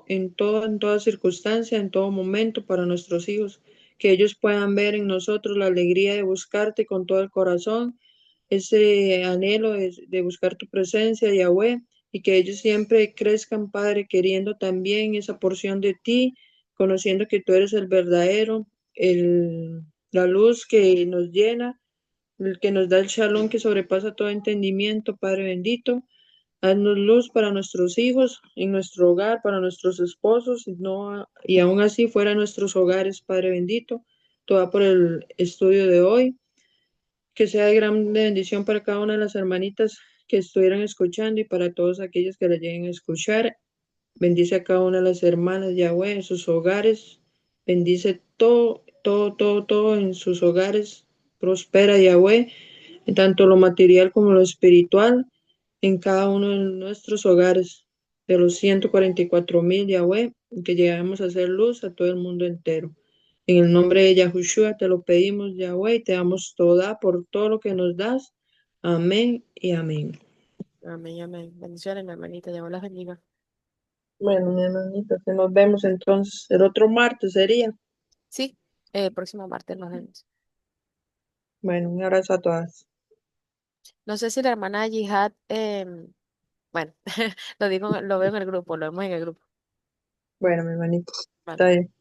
en toda circunstancia, en todo momento para nuestros hijos, que ellos puedan ver en nosotros la alegría de buscarte con todo el corazón, ese anhelo de buscar tu presencia, Yahweh, y que ellos siempre crezcan, Padre, queriendo también esa porción de ti, conociendo que tú eres el verdadero, la luz que nos llena, el que nos da el shalom que sobrepasa todo entendimiento, Padre bendito. Haznos luz para nuestros hijos, en nuestro hogar, para nuestros esposos, y aún así fuera de nuestros hogares, Padre bendito. Todo por el estudio de hoy, que sea de gran bendición para cada una de las hermanitas que estuvieran escuchando y para todos aquellos que la lleguen a escuchar. Bendice a cada una de las hermanas, Yahweh, en sus hogares. Bendice todo, todo, todo, todo en sus hogares. Prospera, Yahweh, en tanto lo material como lo espiritual, en cada uno de nuestros hogares, de los 144,000, Yahweh, que lleguemos a hacer luz a todo el mundo entero. En el nombre de Yahushua te lo pedimos, Yahweh, y te damos toda por todo lo que nos das. Amén y amén. Amén, amén. Bendiciones, mi hermanita. Dios las bendiga. Bueno, mi hermanita, que nos vemos entonces el otro martes sería. Sí, próximo martes nos vemos. Bueno, un abrazo a todas. No sé si la hermana Yihad, bueno, lo digo, lo veo en el grupo, lo vemos en el grupo. Bueno, mi hermanita, Vale. está bien.